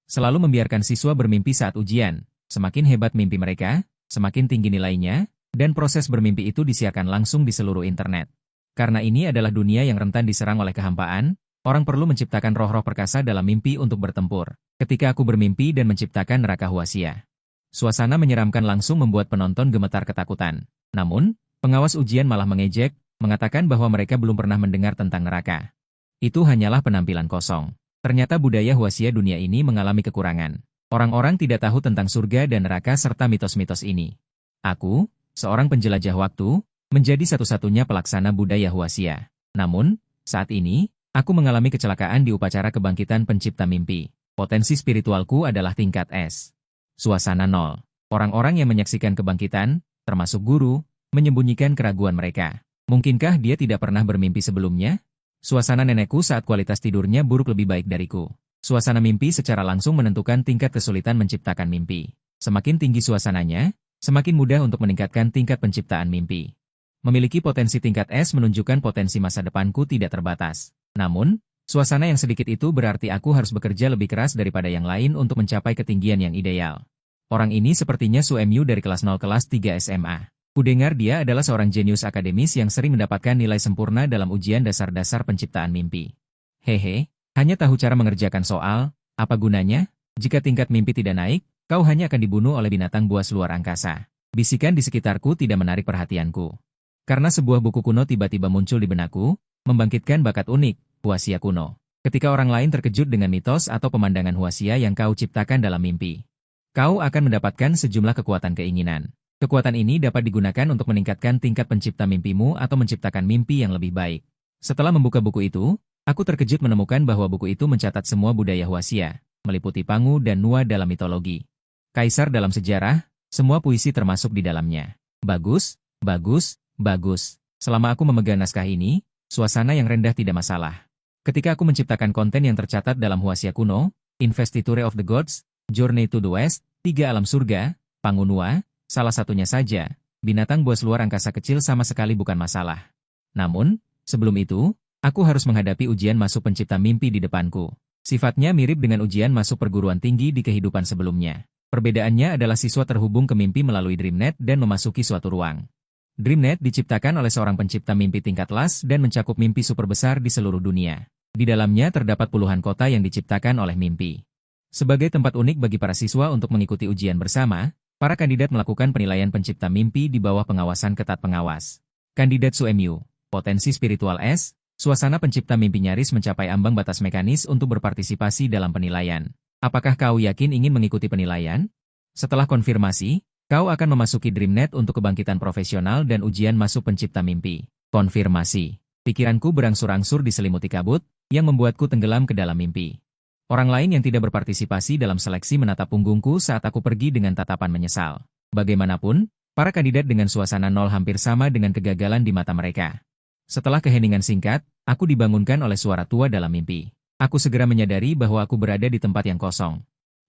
Selalu membiarkan siswa bermimpi saat ujian. Semakin hebat mimpi mereka, semakin tinggi nilainya, dan proses bermimpi itu disiarkan langsung di seluruh internet. Karena ini adalah dunia yang rentan diserang oleh kehampaan, orang perlu menciptakan roh-roh perkasa dalam mimpi untuk bertempur. Ketika aku bermimpi dan menciptakan neraka Huaxia, suasana menyeramkan langsung membuat penonton gemetar ketakutan. Namun, pengawas ujian malah mengejek, mengatakan bahwa mereka belum pernah mendengar tentang neraka. Itu hanyalah penampilan kosong. Ternyata budaya Huaxia dunia ini mengalami kekurangan. Orang-orang tidak tahu tentang surga dan neraka serta mitos-mitos ini. Aku, seorang penjelajah waktu, menjadi satu-satunya pelaksana budaya Huaxia. Namun, saat ini, aku mengalami kecelakaan di upacara kebangkitan pencipta mimpi. Potensi spiritualku adalah tingkat S. Suasana nol. Orang-orang yang menyaksikan kebangkitan, termasuk guru, menyembunyikan keraguan mereka. Mungkinkah dia tidak pernah bermimpi sebelumnya? Suasana nenekku saat kualitas tidurnya buruk lebih baik dariku. Suasana mimpi secara langsung menentukan tingkat kesulitan menciptakan mimpi. Semakin tinggi suasananya, semakin mudah untuk meningkatkan tingkat penciptaan mimpi. Memiliki potensi tingkat S menunjukkan potensi masa depanku tidak terbatas. Namun, suasana yang sedikit itu berarti aku harus bekerja lebih keras daripada yang lain untuk mencapai ketinggian yang ideal. Orang ini sepertinya Su Emyu dari kelas 0 kelas 3 SMA. Kudengar dia adalah seorang jenius akademis yang sering mendapatkan nilai sempurna dalam ujian dasar-dasar penciptaan mimpi. Hehe, hanya tahu cara mengerjakan soal, apa gunanya? Jika tingkat mimpi tidak naik, kau hanya akan dibunuh oleh binatang buas luar angkasa. Bisikan di sekitarku tidak menarik perhatianku. Karena sebuah buku kuno tiba-tiba muncul di benakku, membangkitkan bakat unik, Huaxia kuno. Ketika orang lain terkejut dengan mitos atau pemandangan Huaxia yang kau ciptakan dalam mimpi, kau akan mendapatkan sejumlah kekuatan keinginan. Kekuatan ini dapat digunakan untuk meningkatkan tingkat pencipta mimpimu atau menciptakan mimpi yang lebih baik. Setelah membuka buku itu, aku terkejut menemukan bahwa buku itu mencatat semua budaya Huaxia, meliputi Pangu dan Nua dalam mitologi. Kaisar dalam sejarah, semua puisi termasuk di dalamnya. Bagus, bagus, bagus. Selama aku memegang naskah ini, suasana yang rendah tidak masalah. Ketika aku menciptakan konten yang tercatat dalam Huaxia kuno, Investiture of the Gods, Journey to the West, 3 alam surga, Pangu Nua, salah satunya saja, binatang buas luar angkasa kecil sama sekali bukan masalah. Namun, sebelum itu, aku harus menghadapi ujian masuk pencipta mimpi di depanku. Sifatnya mirip dengan ujian masuk perguruan tinggi di kehidupan sebelumnya. Perbedaannya adalah siswa terhubung ke mimpi melalui DreamNet dan memasuki suatu ruang. DreamNet diciptakan oleh seorang pencipta mimpi tingkat las dan mencakup mimpi super besar di seluruh dunia. Di dalamnya terdapat puluhan kota yang diciptakan oleh mimpi. Sebagai tempat unik bagi para siswa untuk mengikuti ujian bersama, para kandidat melakukan penilaian pencipta mimpi di bawah pengawasan ketat pengawas. Kandidat Su Emyu, potensi spiritual S, suasana pencipta mimpi nyaris mencapai ambang batas mekanis untuk berpartisipasi dalam penilaian. Apakah kau yakin ingin mengikuti penilaian? Setelah konfirmasi, kau akan memasuki DreamNet untuk kebangkitan profesional dan ujian masuk pencipta mimpi. Konfirmasi. Pikiranku berangsur-angsur diselimuti kabut, yang membuatku tenggelam ke dalam mimpi. Orang lain yang tidak berpartisipasi dalam seleksi menatap punggungku saat aku pergi dengan tatapan menyesal. Bagaimanapun, para kandidat dengan suasana nol hampir sama dengan kegagalan di mata mereka. Setelah keheningan singkat, aku dibangunkan oleh suara tua dalam mimpi. Aku segera menyadari bahwa aku berada di tempat yang kosong.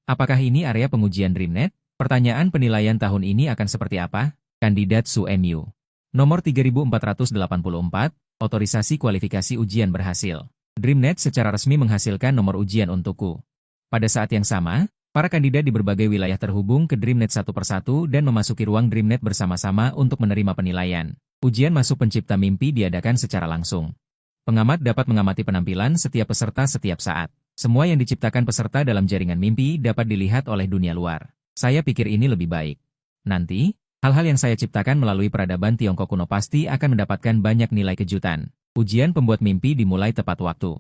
Apakah ini area pengujian DreamNet? Pertanyaan penilaian tahun ini akan seperti apa? Kandidat Su Emyu. Nomor 3484, otorisasi kualifikasi ujian berhasil. DreamNet secara resmi menghasilkan nomor ujian untukku. Pada saat yang sama, para kandidat di berbagai wilayah terhubung ke DreamNet satu persatu dan memasuki ruang DreamNet bersama-sama untuk menerima penilaian. Ujian masuk pencipta mimpi diadakan secara langsung. Pengamat dapat mengamati penampilan setiap peserta setiap saat. Semua yang diciptakan peserta dalam jaringan mimpi dapat dilihat oleh dunia luar. Saya pikir ini lebih baik. Nanti, hal-hal yang saya ciptakan melalui peradaban Tiongkok kuno pasti akan mendapatkan banyak nilai kejutan. Ujian pembuat mimpi dimulai tepat waktu.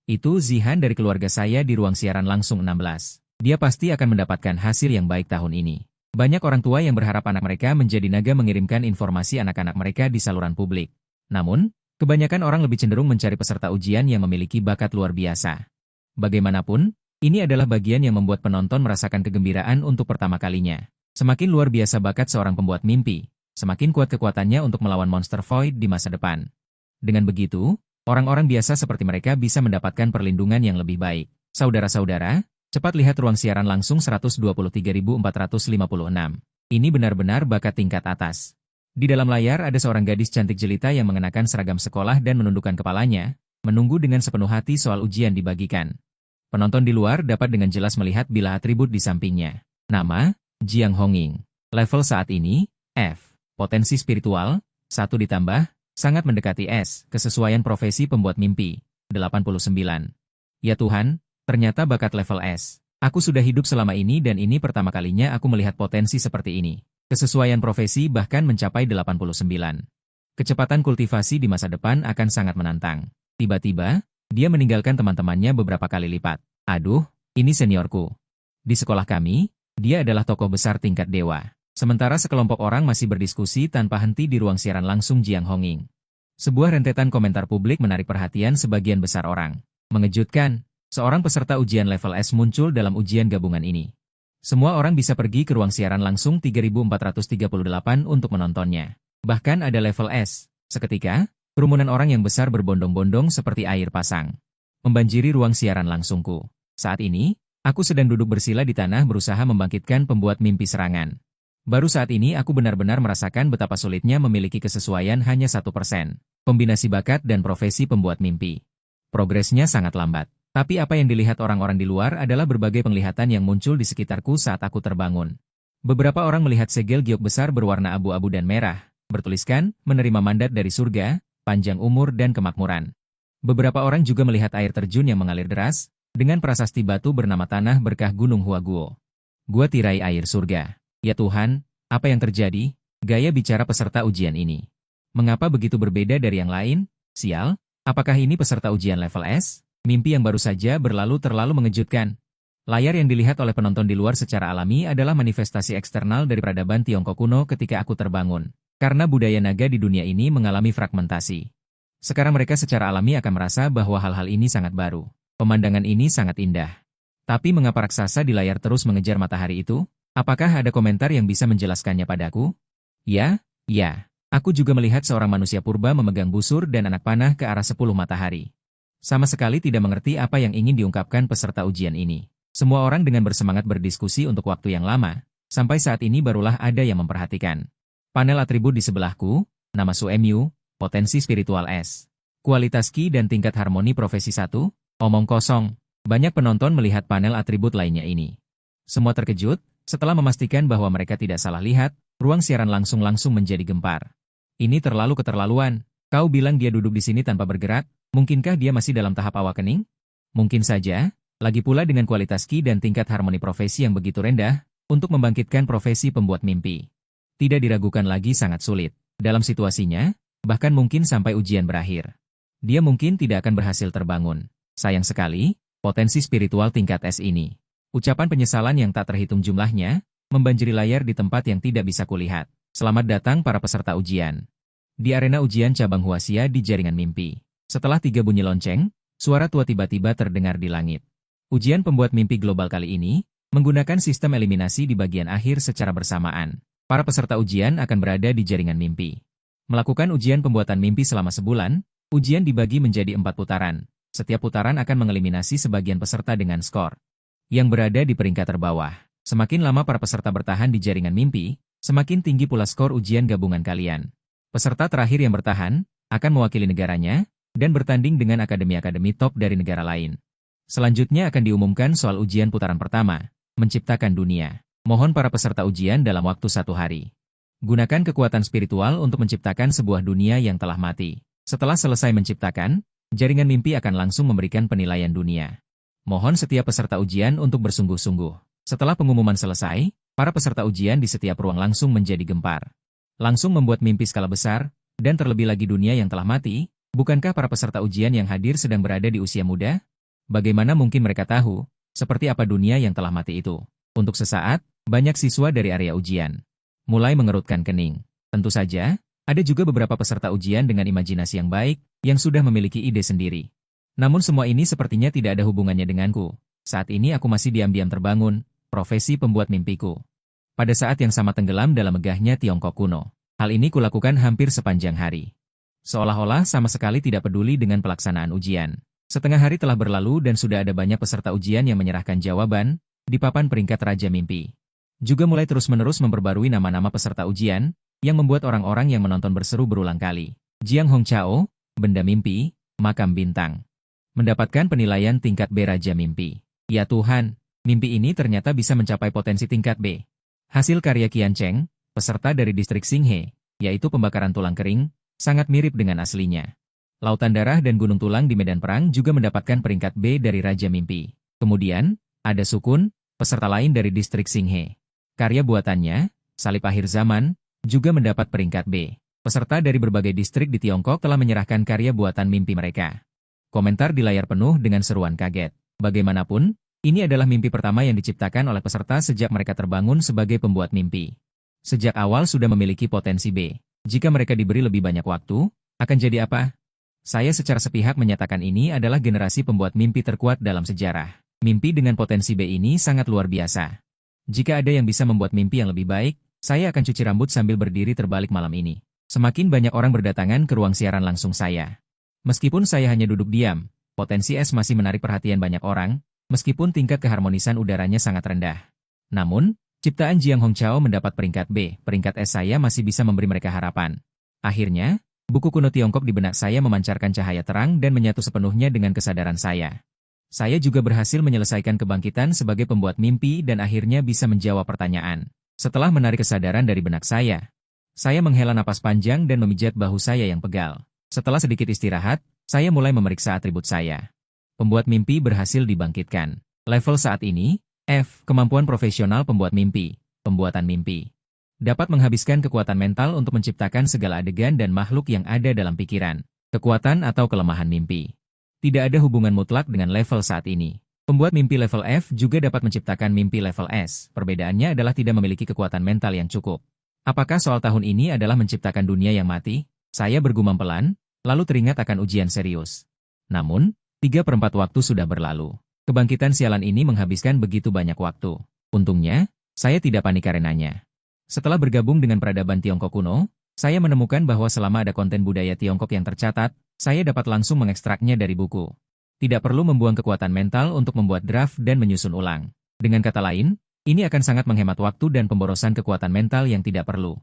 Itu Zihan dari keluarga saya di ruang siaran langsung 16. Dia pasti akan mendapatkan hasil yang baik tahun ini. Banyak orang tua yang berharap anak mereka menjadi naga mengirimkan informasi anak-anak mereka di saluran publik. Namun, kebanyakan orang lebih cenderung mencari peserta ujian yang memiliki bakat luar biasa. Bagaimanapun, ini adalah bagian yang membuat penonton merasakan kegembiraan untuk pertama kalinya. Semakin luar biasa bakat seorang pembuat mimpi, semakin kuat kekuatannya untuk melawan monster void di masa depan. Dengan begitu, orang-orang biasa seperti mereka bisa mendapatkan perlindungan yang lebih baik. Saudara-saudara, cepat lihat ruang siaran langsung 123.456. Ini benar-benar bakat tingkat atas. Di dalam layar ada seorang gadis cantik jelita yang mengenakan seragam sekolah dan menundukkan kepalanya, menunggu dengan sepenuh hati soal ujian dibagikan. Penonton di luar dapat dengan jelas melihat bilah atribut di sampingnya. Nama, Jiang Honging. Level saat ini, F. Potensi spiritual, 1 ditambah, sangat mendekati S. Kesesuaian profesi pembuat mimpi, 89. Ya Tuhan, ternyata bakat level S. Aku sudah hidup selama ini dan ini pertama kalinya aku melihat potensi seperti ini. Kesesuaian profesi bahkan mencapai 89. Kecepatan kultivasi di masa depan akan sangat menantang. Tiba-tiba, dia meninggalkan teman-temannya beberapa kali lipat. Aduh, ini seniorku. Di sekolah kami, dia adalah tokoh besar tingkat dewa. Sementara sekelompok orang masih berdiskusi tanpa henti di ruang siaran langsung Jiang Honging. Sebuah rentetan komentar publik menarik perhatian sebagian besar orang. Mengejutkan, seorang peserta ujian level S muncul dalam ujian gabungan ini. Semua orang bisa pergi ke ruang siaran langsung 3438 untuk menontonnya. Bahkan ada level S. Seketika, kerumunan orang yang besar berbondong-bondong seperti air pasang. Membanjiri ruang siaran langsungku. Saat ini, aku sedang duduk bersila di tanah berusaha membangkitkan pembuat mimpi serangan. Baru saat ini aku benar-benar merasakan betapa sulitnya memiliki kesesuaian hanya 1%. Kombinasi bakat dan profesi pembuat mimpi. Progresnya sangat lambat. Tapi apa yang dilihat orang-orang di luar adalah berbagai penglihatan yang muncul di sekitarku saat aku terbangun. Beberapa orang melihat segel giok besar berwarna abu-abu dan merah, bertuliskan, menerima mandat dari surga, panjang umur dan kemakmuran. Beberapa orang juga melihat air terjun yang mengalir deras, dengan prasasti batu bernama Tanah Berkah Gunung Huaguo. Gua tirai air surga. Ya Tuhan, apa yang terjadi? Gaya bicara peserta ujian ini. Mengapa begitu berbeda dari yang lain? Sial, apakah ini peserta ujian level S? Mimpi yang baru saja berlalu terlalu mengejutkan. Layar yang dilihat oleh penonton di luar secara alami adalah manifestasi eksternal dari peradaban Tiongkok kuno ketika aku terbangun. Karena budaya naga di dunia ini mengalami fragmentasi. Sekarang mereka secara alami akan merasa bahwa hal-hal ini sangat baru. Pemandangan ini sangat indah. Tapi mengapa raksasa di layar terus mengejar matahari itu? Apakah ada komentar yang bisa menjelaskannya padaku? Ya. Aku juga melihat seorang manusia purba memegang busur dan anak panah ke arah 10 matahari. Sama sekali tidak mengerti apa yang ingin diungkapkan peserta ujian ini. Semua orang dengan bersemangat berdiskusi untuk waktu yang lama. Sampai saat ini barulah ada yang memperhatikan. Panel atribut di sebelahku, nama Suemyu, potensi spiritual S. Kualitas Ki dan tingkat harmoni profesi 1, omong kosong. Banyak penonton melihat panel atribut lainnya ini. Semua terkejut, setelah memastikan bahwa mereka tidak salah lihat, ruang siaran langsung menjadi gempar. Ini terlalu keterlaluan. Kau bilang dia duduk di sini tanpa bergerak, mungkinkah dia masih dalam tahap awakening? Mungkin saja, lagi pula dengan kualitas Ki dan tingkat harmoni profesi yang begitu rendah, untuk membangkitkan profesi pembuat mimpi. Tidak diragukan lagi sangat sulit. Dalam situasinya, bahkan mungkin sampai ujian berakhir. Dia mungkin tidak akan berhasil terbangun. Sayang sekali, potensi spiritual tingkat S ini. Ucapan penyesalan yang tak terhitung jumlahnya, membanjiri layar di tempat yang tidak bisa kulihat. Selamat datang para peserta ujian. Di arena ujian cabang Huaxia di jaringan mimpi. Setelah 3 bunyi lonceng, suara tua tiba-tiba terdengar di langit. Ujian pembuat mimpi global kali ini, menggunakan sistem eliminasi di bagian akhir secara bersamaan. Para peserta ujian akan berada di jaringan mimpi. Melakukan ujian pembuatan mimpi selama sebulan, ujian dibagi menjadi 4 putaran. Setiap putaran akan mengeliminasi sebagian peserta dengan skor yang berada di peringkat terbawah. Semakin lama para peserta bertahan di jaringan mimpi, semakin tinggi pula skor ujian gabungan kalian. Peserta terakhir yang bertahan, akan mewakili negaranya, dan bertanding dengan akademi-akademi top dari negara lain. Selanjutnya akan diumumkan soal ujian putaran pertama, menciptakan dunia. Mohon para peserta ujian dalam waktu 1 hari. Gunakan kekuatan spiritual untuk menciptakan sebuah dunia yang telah mati. Setelah selesai menciptakan, jaringan mimpi akan langsung memberikan penilaian dunia. Mohon setiap peserta ujian untuk bersungguh-sungguh. Setelah pengumuman selesai, para peserta ujian di setiap ruang langsung menjadi gempar. Langsung membuat mimpi skala besar, dan terlebih lagi dunia yang telah mati. Bukankah para peserta ujian yang hadir sedang berada di usia muda? Bagaimana mungkin mereka tahu, seperti apa dunia yang telah mati itu? Untuk sesaat, banyak siswa dari area ujian mulai mengerutkan kening. Tentu saja, ada juga beberapa peserta ujian dengan imajinasi yang baik, yang sudah memiliki ide sendiri. Namun semua ini sepertinya tidak ada hubungannya denganku. Saat ini aku masih diam-diam terbangun, profesi pembuat mimpiku. Pada saat yang sama tenggelam dalam megahnya Tiongkok kuno. Hal ini kulakukan hampir sepanjang hari. Seolah-olah sama sekali tidak peduli dengan pelaksanaan ujian. Setengah hari telah berlalu dan sudah ada banyak peserta ujian yang menyerahkan jawaban di papan peringkat Raja Mimpi. Juga mulai terus-menerus memperbarui nama-nama peserta ujian, yang membuat orang-orang yang menonton berseru berulang kali. Jiang Hongchao, Benda Mimpi, Makam Bintang. Mendapatkan penilaian tingkat B Raja Mimpi. Ya Tuhan, mimpi ini ternyata bisa mencapai potensi tingkat B. Hasil karya Qian Cheng, peserta dari distrik Xinghe, yaitu pembakaran tulang kering, sangat mirip dengan aslinya. Lautan darah dan gunung tulang di medan perang juga mendapatkan peringkat B dari Raja Mimpi. Kemudian, ada Sukun, peserta lain dari distrik Xinghe. Karya buatannya, Salib Akhir Zaman, juga mendapat peringkat B. Peserta dari berbagai distrik di Tiongkok telah menyerahkan karya buatan mimpi mereka. Komentar di layar penuh dengan seruan kaget. Bagaimanapun, ini adalah mimpi pertama yang diciptakan oleh peserta sejak mereka terbangun sebagai pembuat mimpi. Sejak awal sudah memiliki potensi B. Jika mereka diberi lebih banyak waktu, akan jadi apa? Saya secara sepihak menyatakan ini adalah generasi pembuat mimpi terkuat dalam sejarah. Mimpi dengan potensi B ini sangat luar biasa. Jika ada yang bisa membuat mimpi yang lebih baik, saya akan cuci rambut sambil berdiri terbalik malam ini. Semakin banyak orang berdatangan ke ruang siaran langsung saya. Meskipun saya hanya duduk diam, potensi S masih menarik perhatian banyak orang, meskipun tingkat keharmonisan udaranya sangat rendah. Namun, ciptaan Jiang Hongqiao mendapat peringkat B, peringkat S saya masih bisa memberi mereka harapan. Akhirnya, buku kuno Tiongkok di benak saya memancarkan cahaya terang dan menyatu sepenuhnya dengan kesadaran saya. Saya juga berhasil menyelesaikan kebangkitan sebagai pembuat mimpi dan akhirnya bisa menjawab pertanyaan. Setelah menarik kesadaran dari benak saya menghela napas panjang dan memijat bahu saya yang pegal. Setelah sedikit istirahat, saya mulai memeriksa atribut saya. Pembuat mimpi berhasil dibangkitkan. Level saat ini, F. Kemampuan profesional pembuat mimpi. Pembuatan mimpi. Dapat menghabiskan kekuatan mental untuk menciptakan segala adegan dan makhluk yang ada dalam pikiran. Kekuatan atau kelemahan mimpi. Tidak ada hubungan mutlak dengan level saat ini. Pembuat mimpi level F juga dapat menciptakan mimpi level S. Perbedaannya adalah tidak memiliki kekuatan mental yang cukup. Apakah soal tahun ini adalah menciptakan dunia yang mati? Saya bergumam pelan, lalu teringat akan ujian serius. Namun, 3/4 waktu sudah berlalu. Kebangkitan sialan ini menghabiskan begitu banyak waktu. Untungnya, saya tidak panik karenanya. Setelah bergabung dengan peradaban Tiongkok kuno, saya menemukan bahwa selama ada konten budaya Tiongkok yang tercatat, saya dapat langsung mengekstraknya dari buku. Tidak perlu membuang kekuatan mental untuk membuat draft dan menyusun ulang. Dengan kata lain, ini akan sangat menghemat waktu dan pemborosan kekuatan mental yang tidak perlu.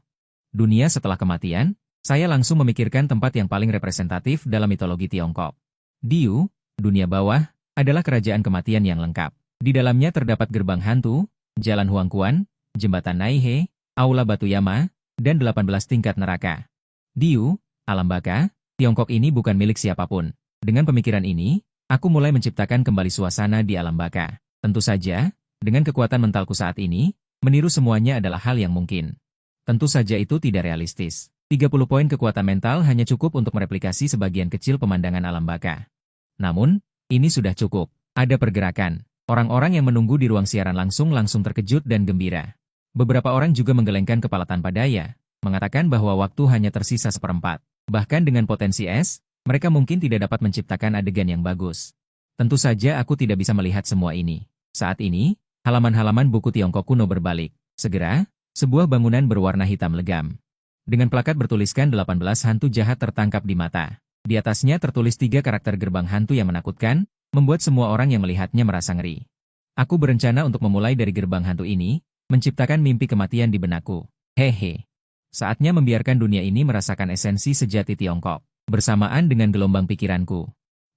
Dunia setelah kematian, saya langsung memikirkan tempat yang paling representatif dalam mitologi Tiongkok. Diu, dunia bawah, adalah kerajaan kematian yang lengkap. Di dalamnya terdapat gerbang hantu, jalan Huangquan, jembatan Naihe, aula batu Yama, dan 18 tingkat neraka. Diu, alam baka, Tiongkok ini bukan milik siapapun. Dengan pemikiran ini, aku mulai menciptakan kembali suasana di alam baka. Tentu saja, dengan kekuatan mentalku saat ini, meniru semuanya adalah hal yang mungkin. Tentu saja itu tidak realistis. 30 poin kekuatan mental hanya cukup untuk mereplikasi sebagian kecil pemandangan alam baka. Namun, ini sudah cukup. Ada pergerakan. Orang-orang yang menunggu di ruang siaran langsung terkejut dan gembira. Beberapa orang juga menggelengkan kepala tanpa daya, mengatakan bahwa waktu hanya tersisa 1/4. Bahkan dengan potensi S, mereka mungkin tidak dapat menciptakan adegan yang bagus. Tentu saja aku tidak bisa melihat semua ini. Saat ini, halaman-halaman buku Tiongkok kuno berbalik. Segera, sebuah bangunan berwarna hitam legam. Dengan plakat bertuliskan 18 hantu jahat tertangkap di mata. Di atasnya tertulis 3 karakter gerbang hantu yang menakutkan, membuat semua orang yang melihatnya merasa ngeri. Aku berencana untuk memulai dari gerbang hantu ini, menciptakan mimpi kematian di benakku. Hehe. Saatnya membiarkan dunia ini merasakan esensi sejati Tiongkok. Bersamaan dengan gelombang pikiranku,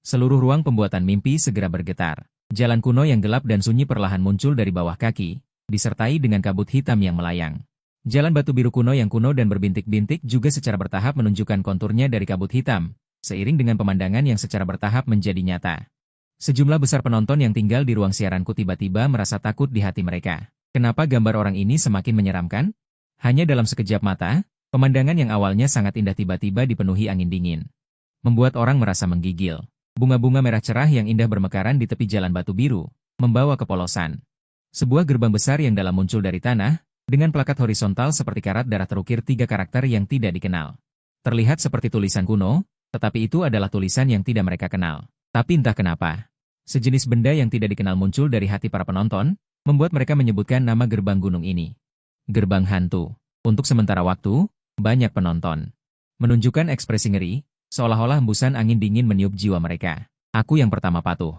seluruh ruang pembuatan mimpi segera bergetar. Jalan kuno yang gelap dan sunyi perlahan muncul dari bawah kaki, disertai dengan kabut hitam yang melayang. Jalan batu biru kuno yang kuno dan berbintik-bintik juga secara bertahap menunjukkan konturnya dari kabut hitam, seiring dengan pemandangan yang secara bertahap menjadi nyata. Sejumlah besar penonton yang tinggal di ruang siaranku tiba-tiba merasa takut di hati mereka. Kenapa gambar orang ini semakin menyeramkan? Hanya dalam sekejap mata, pemandangan yang awalnya sangat indah tiba-tiba dipenuhi angin dingin. Membuat orang merasa menggigil. Bunga-bunga merah cerah yang indah bermekaran di tepi jalan batu biru, membawa kepolosan. Sebuah gerbang besar yang dalam muncul dari tanah, dengan plakat horizontal seperti karat darah terukir 3 karakter yang tidak dikenal. Terlihat seperti tulisan kuno, tetapi itu adalah tulisan yang tidak mereka kenal. Tapi entah kenapa, sejenis benda yang tidak dikenal muncul dari hati para penonton, membuat mereka menyebutkan nama gerbang gunung ini. Gerbang hantu. Untuk sementara waktu, banyak penonton menunjukkan ekspresi ngeri, seolah-olah hembusan angin dingin meniup jiwa mereka. Aku yang pertama patuh.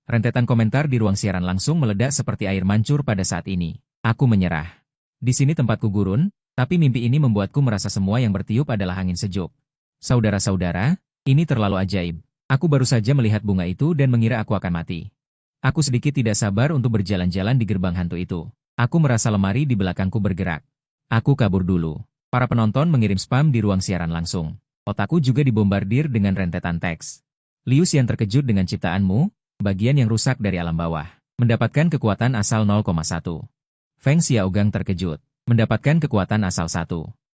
Rentetan komentar di ruang siaran langsung meledak seperti air mancur pada saat ini. Aku menyerah. Di sini tempatku gurun, tapi mimpi ini membuatku merasa semua yang bertiup adalah angin sejuk. Saudara-saudara, ini terlalu ajaib. Aku baru saja melihat bunga itu dan mengira aku akan mati. Aku sedikit tidak sabar untuk berjalan-jalan di gerbang hantu itu. Aku merasa lemari di belakangku bergerak. Aku kabur dulu. Para penonton mengirim spam di ruang siaran langsung. Otakku juga dibombardir dengan rentetan teks. Liu Xian terkejut dengan ciptaanmu, bagian yang rusak dari alam bawah. Mendapatkan kekuatan asal 0,1. Feng Xiaogang terkejut. Mendapatkan kekuatan asal 1.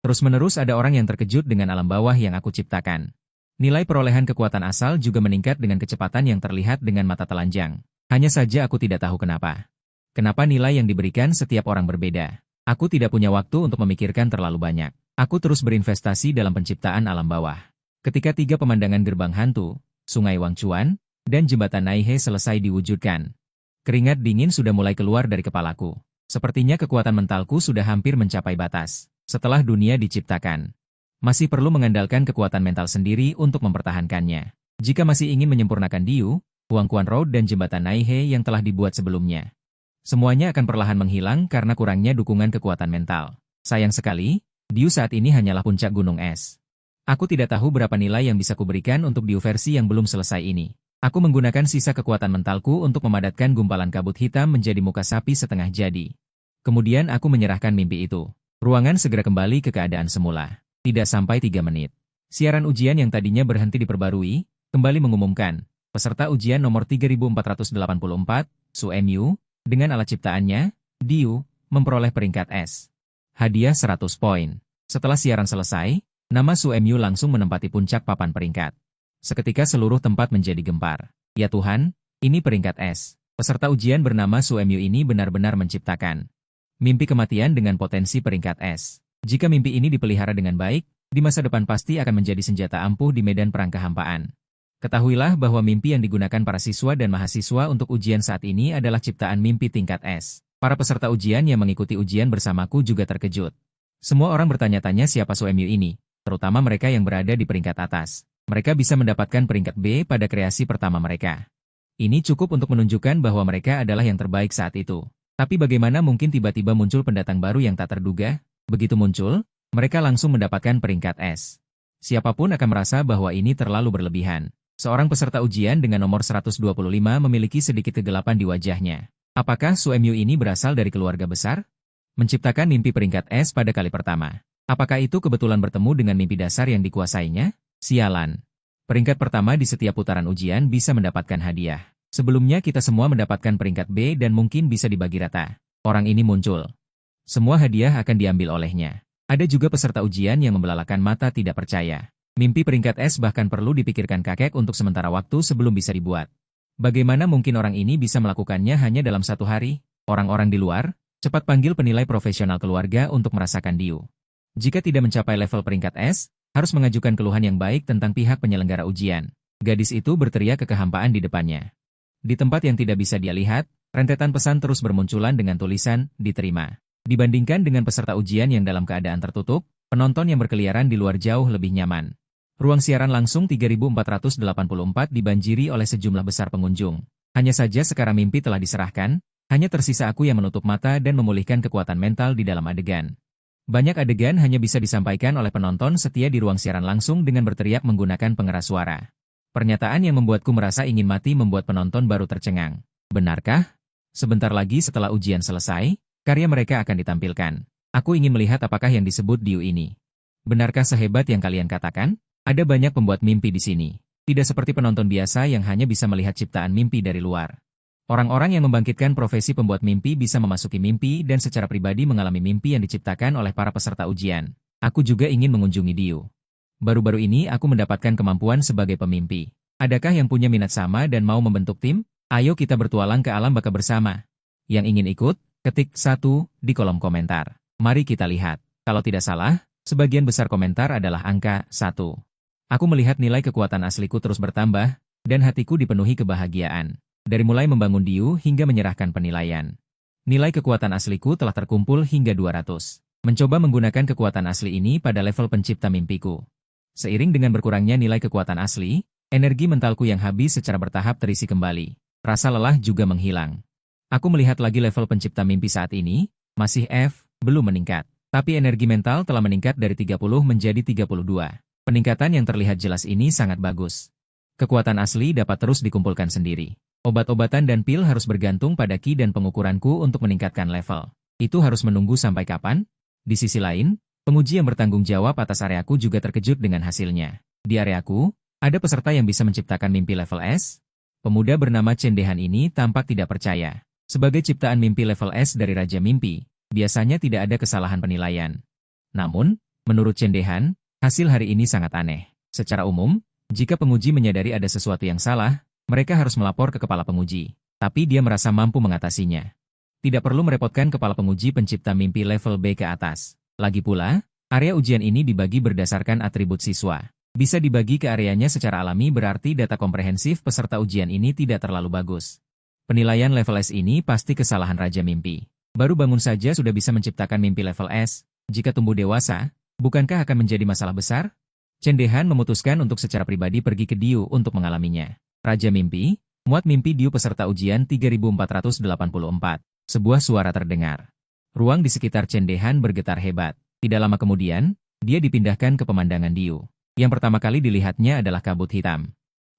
Terus-menerus ada orang yang terkejut dengan alam bawah yang aku ciptakan. Nilai perolehan kekuatan asal juga meningkat dengan kecepatan yang terlihat dengan mata telanjang. Hanya saja aku tidak tahu kenapa. Kenapa nilai yang diberikan setiap orang berbeda? Aku tidak punya waktu untuk memikirkan terlalu banyak. Aku terus berinvestasi dalam penciptaan alam bawah. Ketika 3 pemandangan gerbang hantu, Sungai Wangchuan, dan jembatan Naihe selesai diwujudkan, keringat dingin sudah mulai keluar dari kepalaku. Sepertinya kekuatan mentalku sudah hampir mencapai batas. Setelah dunia diciptakan, masih perlu mengandalkan kekuatan mental sendiri untuk mempertahankannya. Jika masih ingin menyempurnakan Diu, Huangquan Road dan jembatan Naihe yang telah dibuat sebelumnya, semuanya akan perlahan menghilang karena kurangnya dukungan kekuatan mental. Sayang sekali, Diu saat ini hanyalah puncak gunung es. Aku tidak tahu berapa nilai yang bisa kuberikan untuk Diu versi yang belum selesai ini. Aku menggunakan sisa kekuatan mentalku untuk memadatkan gumpalan kabut hitam menjadi muka sapi setengah jadi. Kemudian aku menyerahkan mimpi itu. Ruangan segera kembali ke keadaan semula. Tidak sampai 3 menit. Siaran ujian yang tadinya berhenti diperbarui, kembali mengumumkan, peserta ujian nomor 3484, Su Mu, dengan alat ciptaannya, Diu, memperoleh peringkat S. Hadiah 100 poin. Setelah siaran selesai, nama Su Mu langsung menempati puncak papan peringkat. Seketika seluruh tempat menjadi gempar. Ya Tuhan, ini peringkat S. Peserta ujian bernama Su Mu ini benar-benar menciptakan mimpi kematian dengan potensi peringkat S. Jika mimpi ini dipelihara dengan baik, di masa depan pasti akan menjadi senjata ampuh di medan perang kehampaan. Ketahuilah bahwa mimpi yang digunakan para siswa dan mahasiswa untuk ujian saat ini adalah ciptaan mimpi tingkat S. Para peserta ujian yang mengikuti ujian bersamaku juga terkejut. Semua orang bertanya-tanya siapa Su Mu ini, terutama mereka yang berada di peringkat atas. Mereka bisa mendapatkan peringkat B pada kreasi pertama mereka. Ini cukup untuk menunjukkan bahwa mereka adalah yang terbaik saat itu. Tapi bagaimana mungkin tiba-tiba muncul pendatang baru yang tak terduga? Begitu muncul, mereka langsung mendapatkan peringkat S. Siapapun akan merasa bahwa ini terlalu berlebihan. Seorang peserta ujian dengan nomor 125 memiliki sedikit kegelapan di wajahnya. Apakah Su Mu ini berasal dari keluarga besar? Menciptakan mimpi peringkat S pada kali pertama. Apakah itu kebetulan bertemu dengan mimpi dasar yang dikuasainya? Sialan. Peringkat pertama di setiap putaran ujian bisa mendapatkan hadiah. Sebelumnya kita semua mendapatkan peringkat B dan mungkin bisa dibagi rata. Orang ini muncul. Semua hadiah akan diambil olehnya. Ada juga peserta ujian yang membelalakan mata tidak percaya. Mimpi peringkat S bahkan perlu dipikirkan kakek untuk sementara waktu sebelum bisa dibuat. Bagaimana mungkin orang ini bisa melakukannya hanya dalam 1 hari? Orang-orang di luar, cepat panggil penilai profesional keluarga untuk merasakan Diu. Jika tidak mencapai level peringkat S, harus mengajukan keluhan yang baik tentang pihak penyelenggara ujian. Gadis itu berteriak ke kehampaan di depannya. Di tempat yang tidak bisa dia lihat, rentetan pesan terus bermunculan dengan tulisan, diterima. Dibandingkan dengan peserta ujian yang dalam keadaan tertutup, penonton yang berkeliaran di luar jauh lebih nyaman. Ruang siaran langsung 3484 dibanjiri oleh sejumlah besar pengunjung. Hanya saja sekarang mimpi telah diserahkan, hanya tersisa aku yang menutup mata dan memulihkan kekuatan mental di dalam adegan. Banyak adegan hanya bisa disampaikan oleh penonton setia di ruang siaran langsung dengan berteriak menggunakan pengeras suara. Pernyataan yang membuatku merasa ingin mati membuat penonton baru tercengang. Benarkah? Sebentar lagi setelah ujian selesai, karya mereka akan ditampilkan. Aku ingin melihat apakah yang disebut Diu ini. Benarkah sehebat yang kalian katakan? Ada banyak pembuat mimpi di sini. Tidak seperti penonton biasa yang hanya bisa melihat ciptaan mimpi dari luar. Orang-orang yang membangkitkan profesi pembuat mimpi bisa memasuki mimpi dan secara pribadi mengalami mimpi yang diciptakan oleh para peserta ujian. Aku juga ingin mengunjungi Diu. Baru-baru ini aku mendapatkan kemampuan sebagai pemimpi. Adakah yang punya minat sama dan mau membentuk tim? Ayo kita bertualang ke alam baka bersama. Yang ingin ikut, ketik 1 di kolom komentar. Mari kita lihat. Kalau tidak salah, sebagian besar komentar adalah angka 1. Aku melihat nilai kekuatan asliku terus bertambah, dan hatiku dipenuhi kebahagiaan. Dari mulai membangun Diu hingga menyerahkan penilaian. Nilai kekuatan asliku telah terkumpul hingga 200. Mencoba menggunakan kekuatan asli ini pada level pencipta mimpiku. Seiring dengan berkurangnya nilai kekuatan asli, energi mentalku yang habis secara bertahap terisi kembali. Rasa lelah juga menghilang. Aku melihat lagi level pencipta mimpi saat ini, masih F, belum meningkat. Tapi energi mental telah meningkat dari 30 menjadi 32. Peningkatan yang terlihat jelas ini sangat bagus. Kekuatan asli dapat terus dikumpulkan sendiri. Obat-obatan dan pil harus bergantung pada ki dan pengukuranku untuk meningkatkan level. Itu harus menunggu sampai kapan? Di sisi lain, penguji yang bertanggung jawab atas areaku juga terkejut dengan hasilnya. Di areaku, ada peserta yang bisa menciptakan mimpi level S? Pemuda bernama Cendehan ini tampak tidak percaya. Sebagai ciptaan mimpi level S dari Raja Mimpi, biasanya tidak ada kesalahan penilaian. Namun, menurut Cendehan, hasil hari ini sangat aneh. Secara umum, jika penguji menyadari ada sesuatu yang salah, mereka harus melapor ke kepala penguji. Tapi dia merasa mampu mengatasinya. Tidak perlu merepotkan kepala penguji pencipta mimpi level B ke atas. Lagi pula, area ujian ini dibagi berdasarkan atribut siswa. Bisa dibagi ke areanya secara alami berarti data komprehensif peserta ujian ini tidak terlalu bagus. Penilaian level S ini pasti kesalahan Raja Mimpi. Baru bangun saja sudah bisa menciptakan mimpi level S. Jika tumbuh dewasa, bukankah akan menjadi masalah besar? Cendehan memutuskan untuk secara pribadi pergi ke Diu untuk mengalaminya. Raja Mimpi, muat mimpi Diu peserta ujian 3484. Sebuah suara terdengar. Ruang di sekitar Cendehan bergetar hebat. Tidak lama kemudian, dia dipindahkan ke pemandangan Diu. Yang pertama kali dilihatnya adalah kabut hitam.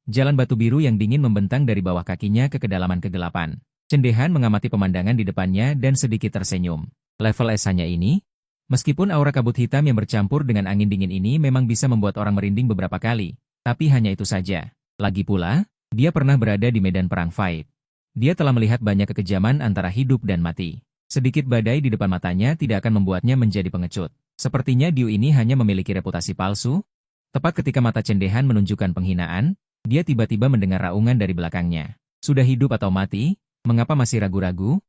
Jalan batu biru yang dingin membentang dari bawah kakinya ke kedalaman kegelapan. Cendehan mengamati pemandangan di depannya dan sedikit tersenyum. Level S hanya ini? Meskipun aura kabut hitam yang bercampur dengan angin dingin ini memang bisa membuat orang merinding beberapa kali, tapi hanya itu saja. Lagi pula, dia pernah berada di medan perang fight. Dia telah melihat banyak kekejaman antara hidup dan mati. Sedikit badai di depan matanya tidak akan membuatnya menjadi pengecut. Sepertinya Diu ini hanya memiliki reputasi palsu. Tepat ketika mata Cendehan menunjukkan penghinaan, dia tiba-tiba mendengar raungan dari belakangnya. Sudah hidup atau mati? Mengapa masih ragu-ragu?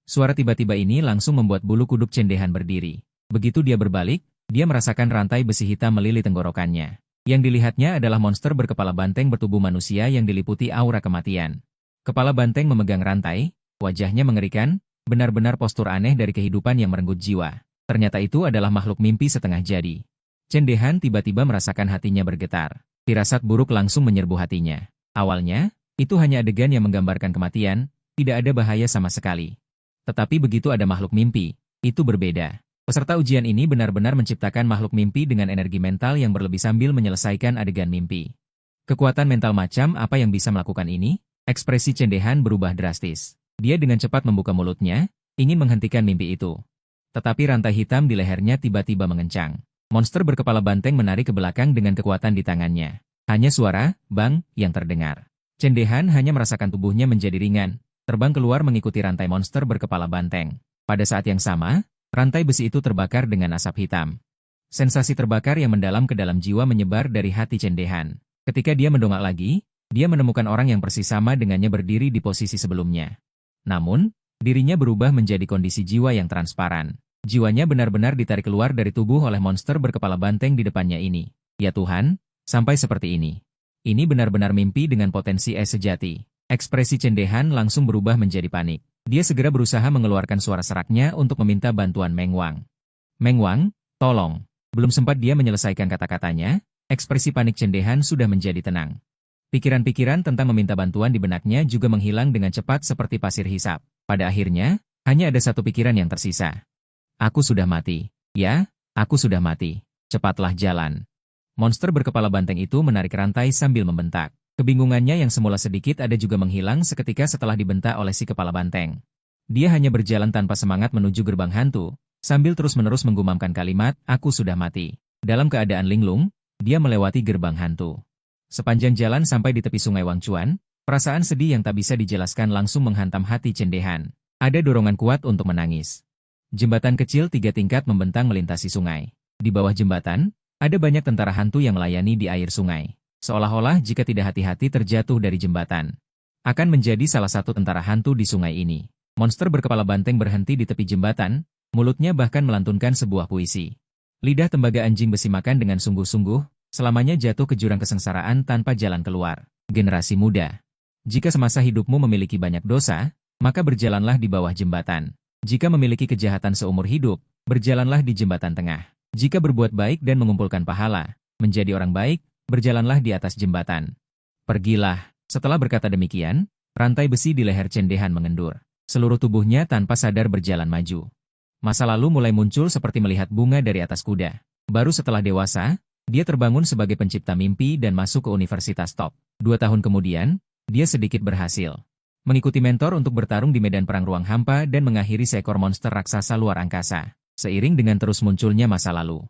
Suara tiba-tiba ini langsung membuat bulu kuduk Cendehan berdiri. Begitu dia berbalik, dia merasakan rantai besi hitam melili tenggorokannya. Yang dilihatnya adalah monster berkepala banteng bertubuh manusia yang diliputi aura kematian. Kepala banteng memegang rantai, wajahnya mengerikan, benar-benar postur aneh dari kehidupan yang merenggut jiwa. Ternyata itu adalah makhluk mimpi setengah jadi. Cendehan tiba-tiba merasakan hatinya bergetar. Firasat buruk langsung menyerbu hatinya. Awalnya, itu hanya adegan yang menggambarkan kematian, tidak ada bahaya sama sekali. Tetapi begitu ada makhluk mimpi, itu berbeda. Peserta ujian ini benar-benar menciptakan makhluk mimpi dengan energi mental yang berlebih sambil menyelesaikan adegan mimpi. Kekuatan mental macam apa yang bisa melakukan ini? Ekspresi Cendehan berubah drastis. Dia dengan cepat membuka mulutnya, ingin menghentikan mimpi itu. Tetapi rantai hitam di lehernya tiba-tiba mengencang. Monster berkepala banteng menarik ke belakang dengan kekuatan di tangannya. Hanya suara, bang, yang terdengar. Cendehan hanya merasakan tubuhnya menjadi ringan, terbang keluar mengikuti rantai monster berkepala banteng. Pada saat yang sama, rantai besi itu terbakar dengan asap hitam. Sensasi terbakar yang mendalam ke dalam jiwa menyebar dari hati Cendehan. Ketika dia mendongak lagi, dia menemukan orang yang persis sama dengannya berdiri di posisi sebelumnya. Namun, dirinya berubah menjadi kondisi jiwa yang transparan. Jiwanya benar-benar ditarik keluar dari tubuh oleh monster berkepala banteng di depannya ini. Ya Tuhan, sampai seperti ini. Ini benar-benar mimpi dengan potensi es sejati. Ekspresi Cendehan langsung berubah menjadi panik. Dia segera berusaha mengeluarkan suara seraknya untuk meminta bantuan Meng Wang. Meng Wang, tolong. Belum sempat dia menyelesaikan kata-katanya, ekspresi panik Cendehan sudah menjadi tenang. Pikiran-pikiran tentang meminta bantuan di benaknya juga menghilang dengan cepat seperti pasir hisap. Pada akhirnya, hanya ada satu pikiran yang tersisa. Aku sudah mati. Ya, aku sudah mati. Cepatlah jalan. Monster berkepala banteng itu menarik rantai sambil membentak. Kebingungannya yang semula sedikit ada juga menghilang seketika setelah dibentak oleh si kepala banteng. Dia hanya berjalan tanpa semangat menuju gerbang hantu, sambil terus-menerus menggumamkan kalimat, aku sudah mati. Dalam keadaan linglung, dia melewati gerbang hantu. Sepanjang jalan sampai di tepi sungai Wangchuan, perasaan sedih yang tak bisa dijelaskan langsung menghantam hati Cendehan. Ada dorongan kuat untuk menangis. Jembatan kecil 3 tingkat membentang melintasi sungai. Di bawah jembatan, ada banyak tentara hantu yang melayani di air sungai. Seolah-olah jika tidak hati-hati terjatuh dari jembatan, akan menjadi salah satu tentara hantu di sungai ini. Monster berkepala banteng berhenti di tepi jembatan, mulutnya bahkan melantunkan sebuah puisi. Lidah tembaga anjing besi makan dengan sungguh-sungguh, selamanya jatuh ke jurang kesengsaraan tanpa jalan keluar. Generasi muda. Jika semasa hidupmu memiliki banyak dosa, maka berjalanlah di bawah jembatan. Jika memiliki kejahatan seumur hidup, berjalanlah di jembatan tengah. Jika berbuat baik dan mengumpulkan pahala, menjadi orang baik, berjalanlah di atas jembatan. Pergilah. Setelah berkata demikian, rantai besi di leher Cendehan mengendur. Seluruh tubuhnya tanpa sadar berjalan maju. Masa lalu mulai muncul seperti melihat bunga dari atas kuda. Baru setelah dewasa, dia terbangun sebagai pencipta mimpi dan masuk ke Universitas Top. 2 tahun kemudian, dia sedikit berhasil. mengikuti mentor untuk bertarung di medan perang ruang hampa dan mengakhiri seekor monster raksasa luar angkasa. Seiring dengan terus munculnya masa lalu,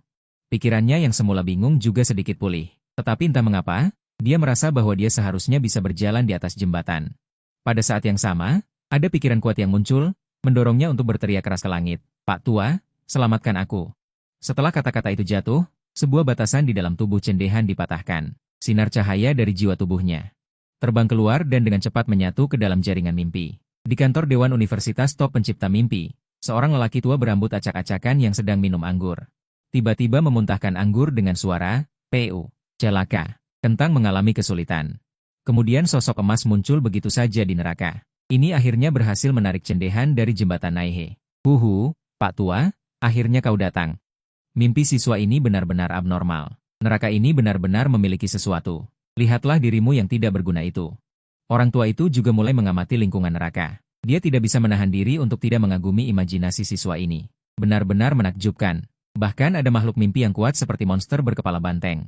pikirannya yang semula bingung juga sedikit pulih. Tetapi entah mengapa, dia merasa bahwa dia seharusnya bisa berjalan di atas jembatan. Pada saat yang sama, ada pikiran kuat yang muncul, mendorongnya untuk berteriak keras ke langit, "Pak Tua, selamatkan aku." Setelah kata-kata itu jatuh, sebuah batasan di dalam tubuh Cendehan dipatahkan. Sinar cahaya dari jiwa tubuhnya terbang keluar dan dengan cepat menyatu ke dalam jaringan mimpi. Di kantor Dewan Universitas Top Pencipta Mimpi, seorang lelaki tua berambut acak-acakan yang sedang minum anggur tiba-tiba memuntahkan anggur dengan suara, "Pu, celaka. Kentang mengalami kesulitan." Kemudian sosok emas muncul begitu saja di neraka. Ini akhirnya berhasil menarik Cendehan dari jembatan Naihe. "Huhu, Pak Tua, akhirnya kau datang." Mimpi siswa ini benar-benar abnormal. Neraka ini benar-benar memiliki sesuatu. Lihatlah dirimu yang tidak berguna itu. Orang tua itu juga mulai mengamati lingkungan neraka. Dia tidak bisa menahan diri untuk tidak mengagumi imajinasi siswa ini. Benar-benar menakjubkan. Bahkan ada makhluk mimpi yang kuat seperti monster berkepala banteng.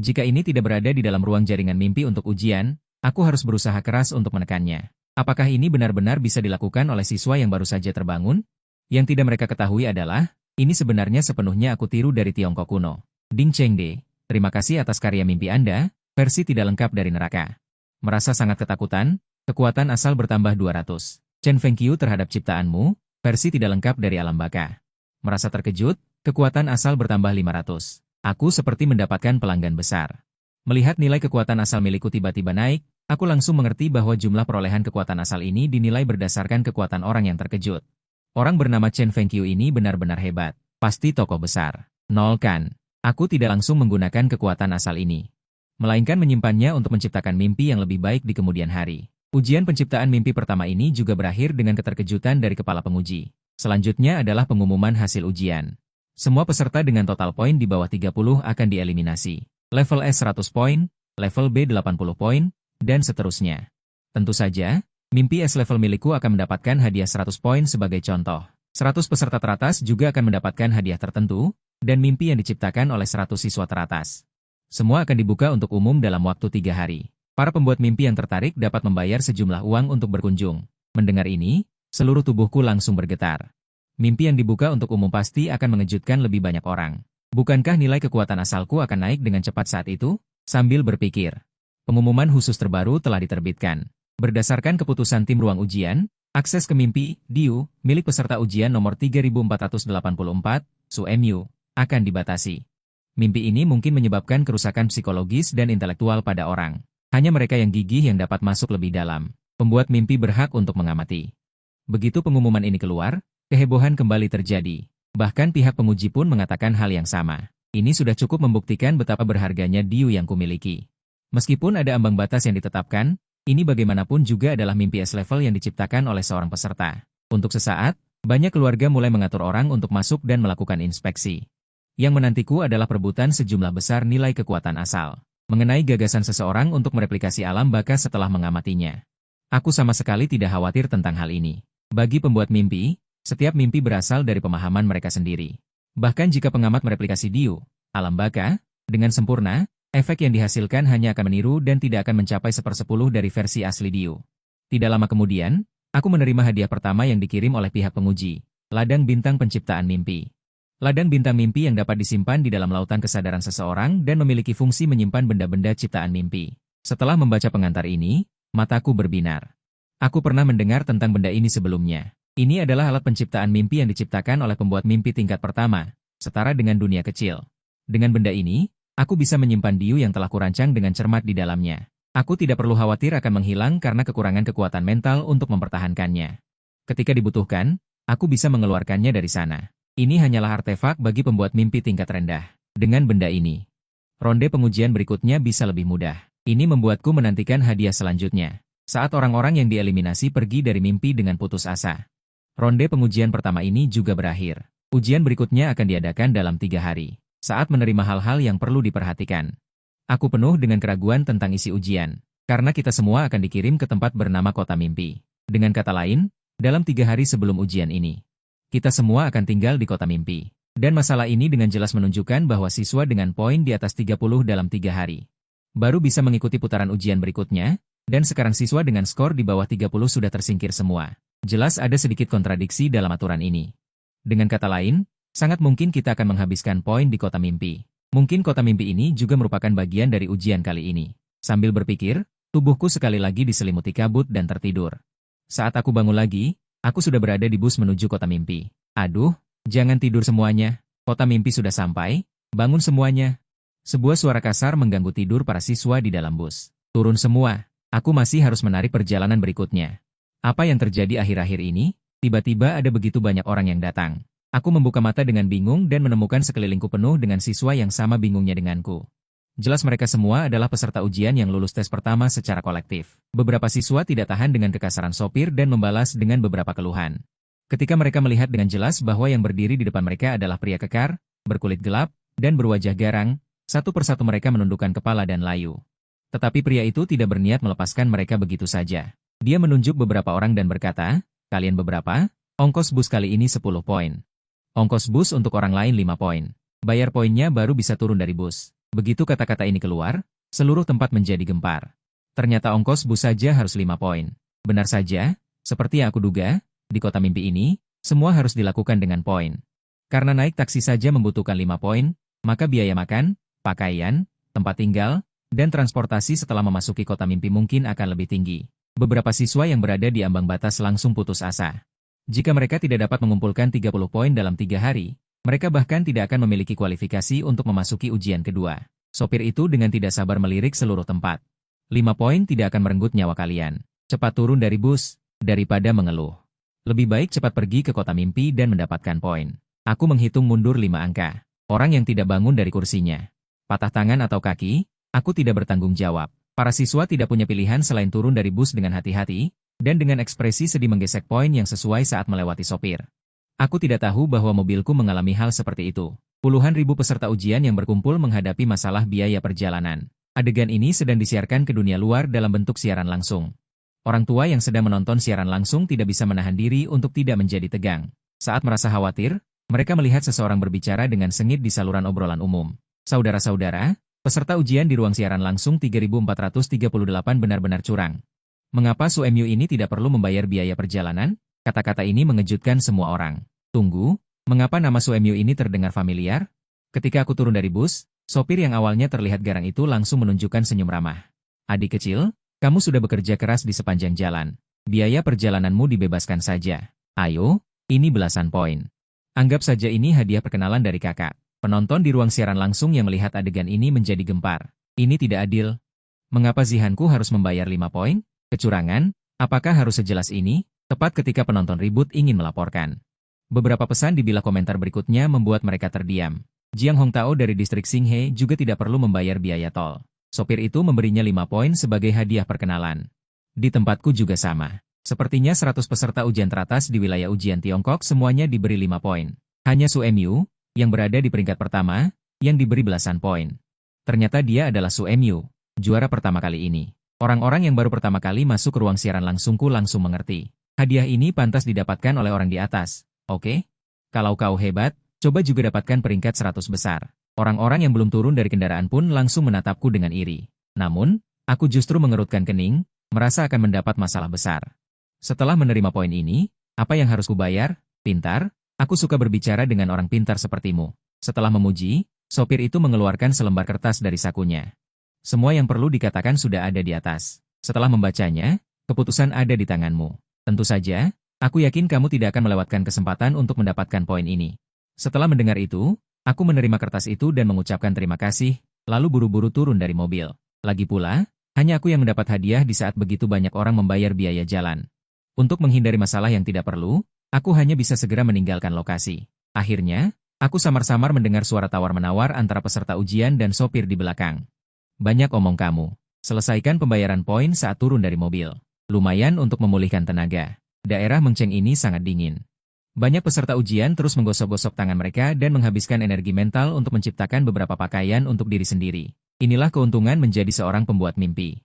Jika ini tidak berada di dalam ruang jaringan mimpi untuk ujian, aku harus berusaha keras untuk menekannya. Apakah ini benar-benar bisa dilakukan oleh siswa yang baru saja terbangun? Yang tidak mereka ketahui adalah, ini sebenarnya sepenuhnya aku tiru dari Tiongkok kuno. Ding Chengde, terima kasih atas karya mimpi Anda, versi tidak lengkap dari neraka. Merasa sangat ketakutan, kekuatan asal bertambah 200. Chen Fengqiu terhadap ciptaanmu, versi tidak lengkap dari alam baka. Merasa terkejut, kekuatan asal bertambah 500. Aku seperti mendapatkan pelanggan besar. Melihat nilai kekuatan asal milikku tiba-tiba naik, aku langsung mengerti bahwa jumlah perolehan kekuatan asal ini dinilai berdasarkan kekuatan orang yang terkejut. Orang bernama Chen Fengqiu ini benar-benar hebat. Pasti tokoh besar. Nol kan? Aku tidak langsung menggunakan kekuatan asal ini, melainkan menyimpannya untuk menciptakan mimpi yang lebih baik di kemudian hari. Ujian penciptaan mimpi pertama ini juga berakhir dengan keterkejutan dari kepala penguji. Selanjutnya adalah pengumuman hasil ujian. Semua peserta dengan total poin di bawah 30 akan dieliminasi. Level S 100 poin, level B 80 poin, dan seterusnya. Tentu saja, mimpi S level milikku akan mendapatkan hadiah 100 poin sebagai contoh. 100 peserta teratas juga akan mendapatkan hadiah tertentu, dan mimpi yang diciptakan oleh 100 siswa teratas. Semua akan dibuka untuk umum dalam waktu 3 hari. Para pembuat mimpi yang tertarik dapat membayar sejumlah uang untuk berkunjung. Mendengar ini, seluruh tubuhku langsung bergetar. Mimpi yang dibuka untuk umum pasti akan mengejutkan lebih banyak orang. Bukankah nilai kekuatan asalku akan naik dengan cepat saat itu? Sambil berpikir, pengumuman khusus terbaru telah diterbitkan. Berdasarkan keputusan tim ruang ujian, akses ke mimpi, DIU, milik peserta ujian nomor 3484, SUMU, akan dibatasi. Mimpi ini mungkin menyebabkan kerusakan psikologis dan intelektual pada orang. Hanya mereka yang gigih yang dapat masuk lebih dalam. Pembuat mimpi berhak untuk mengamati. Begitu pengumuman ini keluar, kehebohan kembali terjadi. Bahkan pihak penguji pun mengatakan hal yang sama. Ini sudah cukup membuktikan betapa berharganya DIU yang kumiliki. Meskipun ada ambang batas yang ditetapkan, ini bagaimanapun juga adalah mimpi S-level yang diciptakan oleh seorang peserta. Untuk sesaat, banyak keluarga mulai mengatur orang untuk masuk dan melakukan inspeksi. Yang menantiku adalah perebutan sejumlah besar nilai kekuatan asal. Mengenai gagasan seseorang untuk mereplikasi alam baka setelah mengamatinya. Aku sama sekali tidak khawatir tentang hal ini. Bagi pembuat mimpi, setiap mimpi berasal dari pemahaman mereka sendiri. Bahkan jika pengamat mereplikasi DIU, alam baka, dengan sempurna, efek yang dihasilkan hanya akan meniru dan tidak akan mencapai 1/10 dari versi asli DIU. Tidak lama kemudian, aku menerima hadiah pertama yang dikirim oleh pihak penguji, ladang bintang penciptaan mimpi. Ladang bintang mimpi yang dapat disimpan di dalam lautan kesadaran seseorang dan memiliki fungsi menyimpan benda-benda ciptaan mimpi. Setelah membaca pengantar ini, mataku berbinar. Aku pernah mendengar tentang benda ini sebelumnya. Ini adalah alat penciptaan mimpi yang diciptakan oleh pembuat mimpi tingkat pertama, setara dengan dunia kecil. Dengan benda ini, aku bisa menyimpan DIU yang telah kurancang dengan cermat di dalamnya. Aku tidak perlu khawatir akan menghilang karena kekurangan kekuatan mental untuk mempertahankannya. Ketika dibutuhkan, aku bisa mengeluarkannya dari sana. Ini hanyalah artefak bagi pembuat mimpi tingkat rendah. Dengan benda ini, ronde pengujian berikutnya bisa lebih mudah. Ini membuatku menantikan hadiah selanjutnya. Saat orang-orang yang dieliminasi pergi dari mimpi dengan putus asa. Ronde pengujian pertama ini juga berakhir. Ujian berikutnya akan diadakan dalam 3 hari. Saat menerima hal-hal yang perlu diperhatikan. Aku penuh dengan keraguan tentang isi ujian. Karena kita semua akan dikirim ke tempat bernama Kota Mimpi. Dengan kata lain, dalam 3 hari sebelum ujian ini, kita semua akan tinggal di kota mimpi. Dan masalah ini dengan jelas menunjukkan bahwa siswa dengan poin di atas 30 dalam 3 hari baru bisa mengikuti putaran ujian berikutnya, Dan sekarang siswa dengan skor di bawah 30 sudah tersingkir semua. Jelas ada sedikit kontradiksi dalam aturan ini. Dengan kata lain, sangat mungkin kita akan menghabiskan poin di kota mimpi. Mungkin kota mimpi ini juga merupakan bagian dari ujian kali ini. Sambil berpikir, tubuhku sekali lagi diselimuti kabut dan tertidur. Saat aku bangun lagi, aku sudah berada di bus menuju kota mimpi. Aduh, jangan tidur semuanya. Kota mimpi sudah sampai, bangun semuanya. Sebuah suara kasar mengganggu tidur para siswa di dalam bus. Turun semua. Aku masih harus menarik perjalanan berikutnya. Apa yang terjadi akhir-akhir ini? Tiba-tiba ada begitu banyak orang yang datang. Aku membuka mata dengan bingung dan menemukan sekelilingku penuh dengan siswa yang sama bingungnya denganku. Jelas mereka semua adalah peserta ujian yang lulus tes pertama secara kolektif. Beberapa siswa tidak tahan dengan kekasaran sopir dan membalas dengan beberapa keluhan. Ketika mereka melihat dengan jelas bahwa yang berdiri di depan mereka adalah pria kekar, berkulit gelap, dan berwajah garang, satu persatu mereka menundukkan kepala dan layu. Tetapi pria itu tidak berniat melepaskan mereka begitu saja. Dia menunjuk beberapa orang dan berkata, "Kalian beberapa, ongkos bus kali ini 10 poin. Ongkos bus untuk orang lain 5 poin. Bayar poinnya baru bisa turun dari bus." Begitu kata-kata ini keluar, seluruh tempat menjadi gempar. Ternyata ongkos bus saja harus 5 poin. Benar saja, seperti yang aku duga, di kota mimpi ini, semua harus dilakukan dengan poin. Karena naik taksi saja membutuhkan 5 poin, maka biaya makan, pakaian, tempat tinggal, dan transportasi setelah memasuki kota mimpi mungkin akan lebih tinggi. Beberapa siswa yang berada di ambang batas langsung putus asa. Jika mereka tidak dapat mengumpulkan 30 poin dalam 3 hari, mereka bahkan tidak akan memiliki kualifikasi untuk memasuki ujian kedua. Sopir itu dengan tidak sabar melirik seluruh tempat. 5 poin tidak akan merenggut nyawa kalian. Cepat turun dari bus, daripada mengeluh. Lebih baik cepat pergi ke kota mimpi dan mendapatkan poin. Aku menghitung mundur 5 angka. Orang yang tidak bangun dari kursinya. Patah tangan atau kaki, aku tidak bertanggung jawab. Para siswa tidak punya pilihan selain turun dari bus dengan hati-hati, dan dengan ekspresi sedih menggesek poin yang sesuai saat melewati sopir. Aku tidak tahu bahwa mobilku mengalami hal seperti itu. Puluhan ribu peserta ujian yang berkumpul menghadapi masalah biaya perjalanan. Adegan ini sedang disiarkan ke dunia luar dalam bentuk siaran langsung. Orang tua yang sedang menonton siaran langsung tidak bisa menahan diri untuk tidak menjadi tegang. Saat merasa khawatir, mereka melihat seseorang berbicara dengan sengit di saluran obrolan umum. Saudara-saudara, peserta ujian di ruang siaran langsung 3438 benar-benar curang. Mengapa SUMU ini tidak perlu membayar biaya perjalanan? Kata-kata ini mengejutkan semua orang. Tunggu, mengapa nama SUMU ini terdengar familiar? Ketika aku turun dari bus, sopir yang awalnya terlihat garang itu langsung menunjukkan senyum ramah. Adik kecil, kamu sudah bekerja keras di sepanjang jalan. Biaya perjalananmu dibebaskan saja. Ayo, ini belasan poin. Anggap saja ini hadiah perkenalan dari kakak. Penonton di ruang siaran langsung yang melihat adegan ini menjadi gempar. Ini tidak adil. Mengapa Zihanku harus membayar 5 poin? Kecurangan? Apakah harus sejelas ini? Tepat ketika penonton ribut ingin melaporkan. Beberapa pesan di bilah komentar berikutnya membuat mereka terdiam. Jiang Hongtao dari distrik Xinghe juga tidak perlu membayar biaya tol. Sopir itu memberinya 5 poin sebagai hadiah perkenalan. Di tempatku juga sama. Sepertinya 100 peserta ujian teratas di wilayah ujian Tiongkok semuanya diberi 5 poin. Hanya SUMU, yang berada di peringkat pertama, yang diberi belasan poin. Ternyata dia adalah SUMU, juara pertama kali ini. Orang-orang yang baru pertama kali masuk ke ruang siaran langsungku langsung mengerti. Hadiah ini pantas didapatkan oleh orang di atas, oke? Kalau kau hebat, coba juga dapatkan peringkat 100 besar. Orang-orang yang belum turun dari kendaraan pun langsung menatapku dengan iri. Namun, aku justru mengerutkan kening, merasa akan mendapat masalah besar. Setelah menerima poin ini, apa yang harus kubayar? Pintar? Aku suka berbicara dengan orang pintar sepertimu. Setelah memuji, sopir itu mengeluarkan selembar kertas dari sakunya. Semua yang perlu dikatakan sudah ada di atas. Setelah membacanya, keputusan ada di tanganmu. Tentu saja, aku yakin kamu tidak akan melewatkan kesempatan untuk mendapatkan poin ini. Setelah mendengar itu, aku menerima kertas itu dan mengucapkan terima kasih, lalu buru-buru turun dari mobil. Lagi pula, hanya aku yang mendapat hadiah di saat begitu banyak orang membayar biaya jalan. Untuk menghindari masalah yang tidak perlu, aku hanya bisa segera meninggalkan lokasi. Akhirnya, aku samar-samar mendengar suara tawar-menawar antara peserta ujian dan sopir di belakang. Banyak omong kamu. Selesaikan pembayaran poin saat turun dari mobil. Lumayan untuk memulihkan tenaga. Daerah Mengceng ini sangat dingin. Banyak peserta ujian terus menggosok-gosok tangan mereka dan menghabiskan energi mental untuk menciptakan beberapa pakaian untuk diri sendiri. Inilah keuntungan menjadi seorang pembuat mimpi.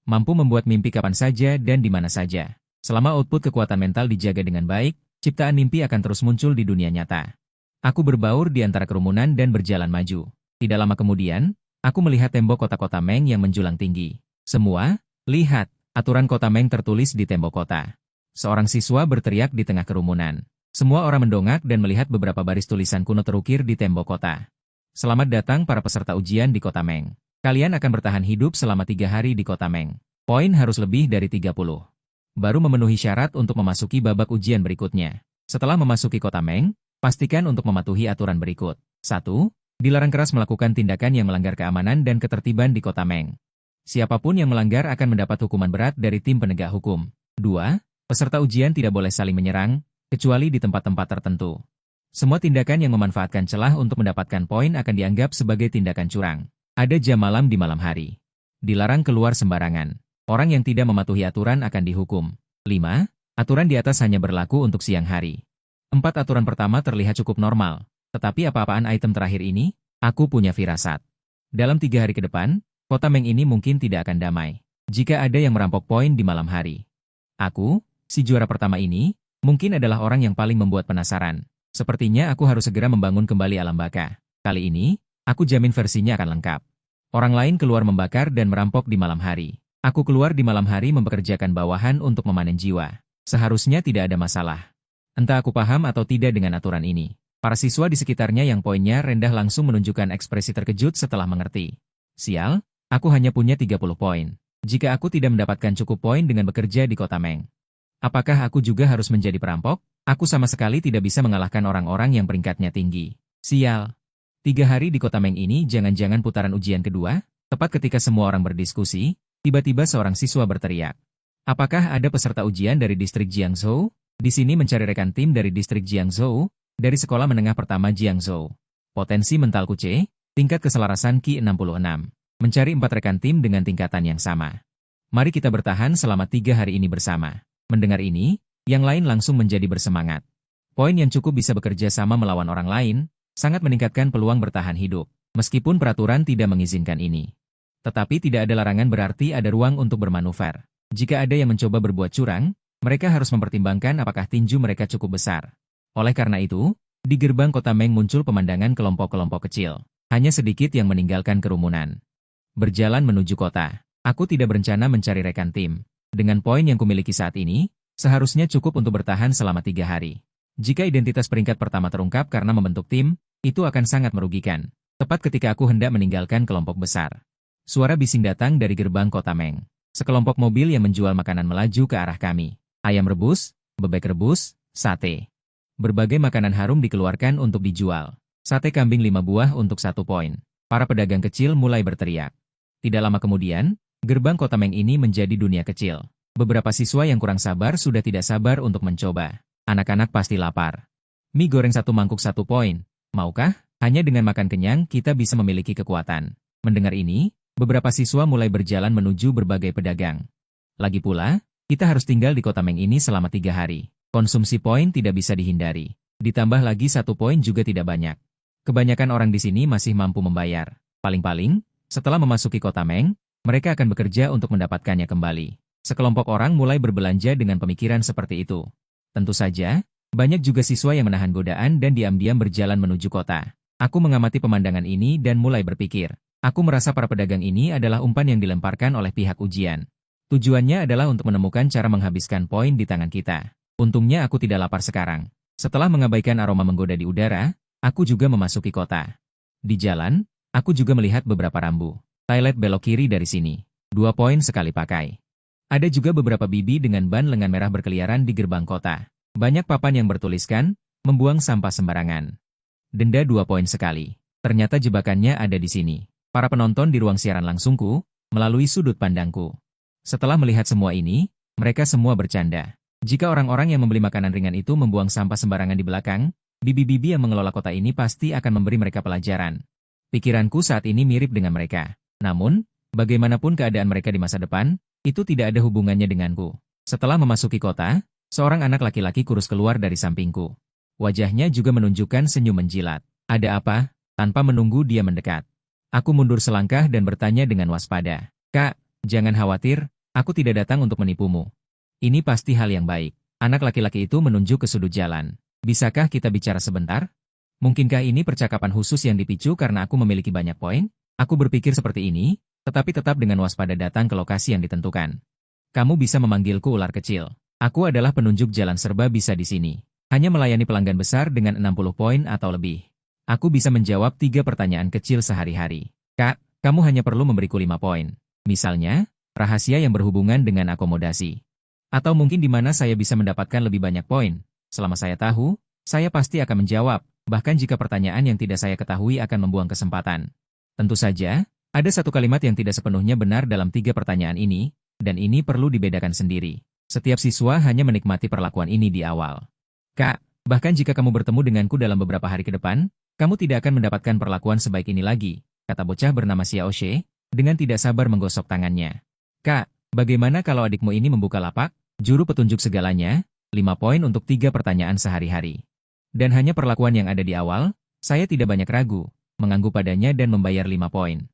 Mampu membuat mimpi kapan saja dan di mana saja. Selama output kekuatan mental dijaga dengan baik, ciptaan mimpi akan terus muncul di dunia nyata. Aku berbaur di antara kerumunan dan berjalan maju. Tidak lama kemudian, aku melihat tembok kota-kota Meng yang menjulang tinggi. Semua, lihat, Aturan kota Meng tertulis di tembok kota. Seorang siswa berteriak di tengah kerumunan. Semua orang mendongak dan melihat beberapa baris tulisan kuno terukir di tembok kota. Selamat datang para peserta ujian di kota Meng. Kalian akan bertahan hidup selama 3 hari di kota Meng. Poin harus lebih dari 30. Baru memenuhi syarat untuk memasuki babak ujian berikutnya. Setelah memasuki kota Meng, pastikan untuk mematuhi aturan berikut. 1. Dilarang keras melakukan tindakan yang melanggar keamanan dan ketertiban di kota Meng. Siapapun yang melanggar akan mendapat hukuman berat dari tim penegak hukum. 2. Peserta ujian tidak boleh saling menyerang, kecuali di tempat-tempat tertentu. Semua tindakan yang memanfaatkan celah untuk mendapatkan poin akan dianggap sebagai tindakan curang. Ada jam malam di malam hari. Dilarang keluar sembarangan. Orang yang tidak mematuhi aturan akan dihukum. 5. Aturan di atas hanya berlaku untuk siang hari. 4. Aturan pertama terlihat cukup normal. Tetapi apa-apaan item terakhir ini? Aku punya firasat. Dalam 3 hari ke depan, kota Meng ini mungkin tidak akan damai. Jika ada yang merampok poin di malam hari. Aku, si juara pertama ini, mungkin adalah orang yang paling membuat penasaran. Sepertinya aku harus segera membangun kembali alam baka. Kali ini, aku jamin versinya akan lengkap. Orang lain keluar membakar dan merampok di malam hari. Aku keluar di malam hari mempekerjakan bawahan untuk memanen jiwa. Seharusnya tidak ada masalah. Entah aku paham atau tidak dengan aturan ini. Para siswa di sekitarnya yang poinnya rendah langsung menunjukkan ekspresi terkejut setelah mengerti. Sial, aku hanya punya 30 poin. Jika aku tidak mendapatkan cukup poin dengan bekerja di kota Meng. Apakah aku juga harus menjadi perampok? Aku sama sekali tidak bisa mengalahkan orang-orang yang peringkatnya tinggi. Sial. 3 hari di kota Meng ini jangan-jangan putaran ujian kedua? Tepat ketika semua orang berdiskusi, tiba-tiba seorang siswa berteriak. Apakah ada peserta ujian dari distrik Jiangzhou? Di sini mencari rekan tim dari distrik Jiangzhou, dari sekolah menengah pertama Jiangzhou. Potensi mental Kuce, tingkat keselarasan Ki66. Mencari 4 rekan tim dengan tingkatan yang sama. Mari kita bertahan selama 3 hari ini bersama. Mendengar ini, yang lain langsung menjadi bersemangat. Poin yang cukup bisa bekerja sama melawan orang lain, sangat meningkatkan peluang bertahan hidup, meskipun peraturan tidak mengizinkan ini. Tetapi tidak ada larangan berarti ada ruang untuk bermanuver. Jika ada yang mencoba berbuat curang, mereka harus mempertimbangkan apakah tinju mereka cukup besar. Oleh karena itu, di gerbang kota Meng muncul pemandangan kelompok-kelompok kecil. Hanya sedikit yang meninggalkan kerumunan. Berjalan menuju kota. Aku tidak berencana mencari rekan tim. Dengan poin yang kumiliki saat ini, seharusnya cukup untuk bertahan selama 3 hari. Jika identitas peringkat pertama terungkap karena membentuk tim, itu akan sangat merugikan. Tepat ketika aku hendak meninggalkan kelompok besar. Suara bising datang dari gerbang kota Meng. Sekelompok mobil yang menjual makanan melaju ke arah kami. Ayam rebus, bebek rebus, sate. Berbagai makanan harum dikeluarkan untuk dijual. Sate kambing 5 buah untuk 1 poin. Para pedagang kecil mulai berteriak. Tidak lama kemudian, gerbang kota Meng ini menjadi dunia kecil. Beberapa siswa yang kurang sabar sudah tidak sabar untuk mencoba. Anak-anak pasti lapar. Mie goreng 1 mangkuk 1 poin. Maukah? Hanya dengan makan kenyang kita bisa memiliki kekuatan. Mendengar ini, beberapa siswa mulai berjalan menuju berbagai pedagang. Lagi pula, kita harus tinggal di kota Meng ini selama 3 hari. Konsumsi poin tidak bisa dihindari. Ditambah lagi 1 poin juga tidak banyak. Kebanyakan orang di sini masih mampu membayar. Paling-paling, setelah memasuki kota Meng, mereka akan bekerja untuk mendapatkannya kembali. Sekelompok orang mulai berbelanja dengan pemikiran seperti itu. Tentu saja, banyak juga siswa yang menahan godaan dan diam-diam berjalan menuju kota. Aku mengamati pemandangan ini dan mulai berpikir. Aku merasa para pedagang ini adalah umpan yang dilemparkan oleh pihak ujian. Tujuannya adalah untuk menemukan cara menghabiskan poin di tangan kita. Untungnya aku tidak lapar sekarang. Setelah mengabaikan aroma menggoda di udara, aku juga memasuki kota. Di jalan, aku juga melihat beberapa rambu. Toilet belok kiri dari sini. 2 poin sekali pakai. Ada juga beberapa bibi dengan ban lengan merah berkeliaran di gerbang kota. Banyak papan yang bertuliskan, membuang sampah sembarangan. Denda 2 poin sekali. Ternyata jebakannya ada di sini. Para penonton di ruang siaran langsungku, melalui sudut pandangku. Setelah melihat semua ini, mereka semua bercanda. Jika orang-orang yang membeli makanan ringan itu membuang sampah sembarangan di belakang, bibi-bibi yang mengelola kota ini pasti akan memberi mereka pelajaran. Pikiranku saat ini mirip dengan mereka. Namun, bagaimanapun keadaan mereka di masa depan, itu tidak ada hubungannya denganku. Setelah memasuki kota, seorang anak laki-laki kurus keluar dari sampingku. Wajahnya juga menunjukkan senyum menjilat. Ada apa? Tanpa menunggu dia mendekat. Aku mundur selangkah dan bertanya dengan waspada. Kak, jangan khawatir, aku tidak datang untuk menipumu. Ini pasti hal yang baik. Anak laki-laki itu menunjuk ke sudut jalan. Bisakah kita bicara sebentar? Mungkinkah ini percakapan khusus yang dipicu karena aku memiliki banyak poin? Aku berpikir seperti ini, tetapi tetap dengan waspada datang ke lokasi yang ditentukan. Kamu bisa memanggilku ular kecil. Aku adalah penunjuk jalan serba bisa di sini. Hanya melayani pelanggan besar dengan 60 poin atau lebih. Aku bisa menjawab 3 pertanyaan kecil sehari-hari. Kak, kamu hanya perlu memberiku 5 poin. Misalnya, rahasia yang berhubungan dengan akomodasi. Atau mungkin di mana saya bisa mendapatkan lebih banyak poin. Selama saya tahu, saya pasti akan menjawab, bahkan jika pertanyaan yang tidak saya ketahui akan membuang kesempatan. Tentu saja, ada satu kalimat yang tidak sepenuhnya benar dalam 3 pertanyaan ini, dan ini perlu dibedakan sendiri. Setiap siswa hanya menikmati perlakuan ini di awal. Kak, bahkan jika kamu bertemu denganku dalam beberapa hari ke depan, kamu tidak akan mendapatkan perlakuan sebaik ini lagi, kata bocah bernama Xiaoxie, dengan tidak sabar menggosok tangannya. Kak, bagaimana kalau adikmu ini membuka lapak? Juru petunjuk segalanya, 5 poin untuk 3 pertanyaan sehari-hari. Dan hanya perlakuan yang ada di awal, saya tidak banyak ragu, mengangguk padanya dan membayar 5 poin.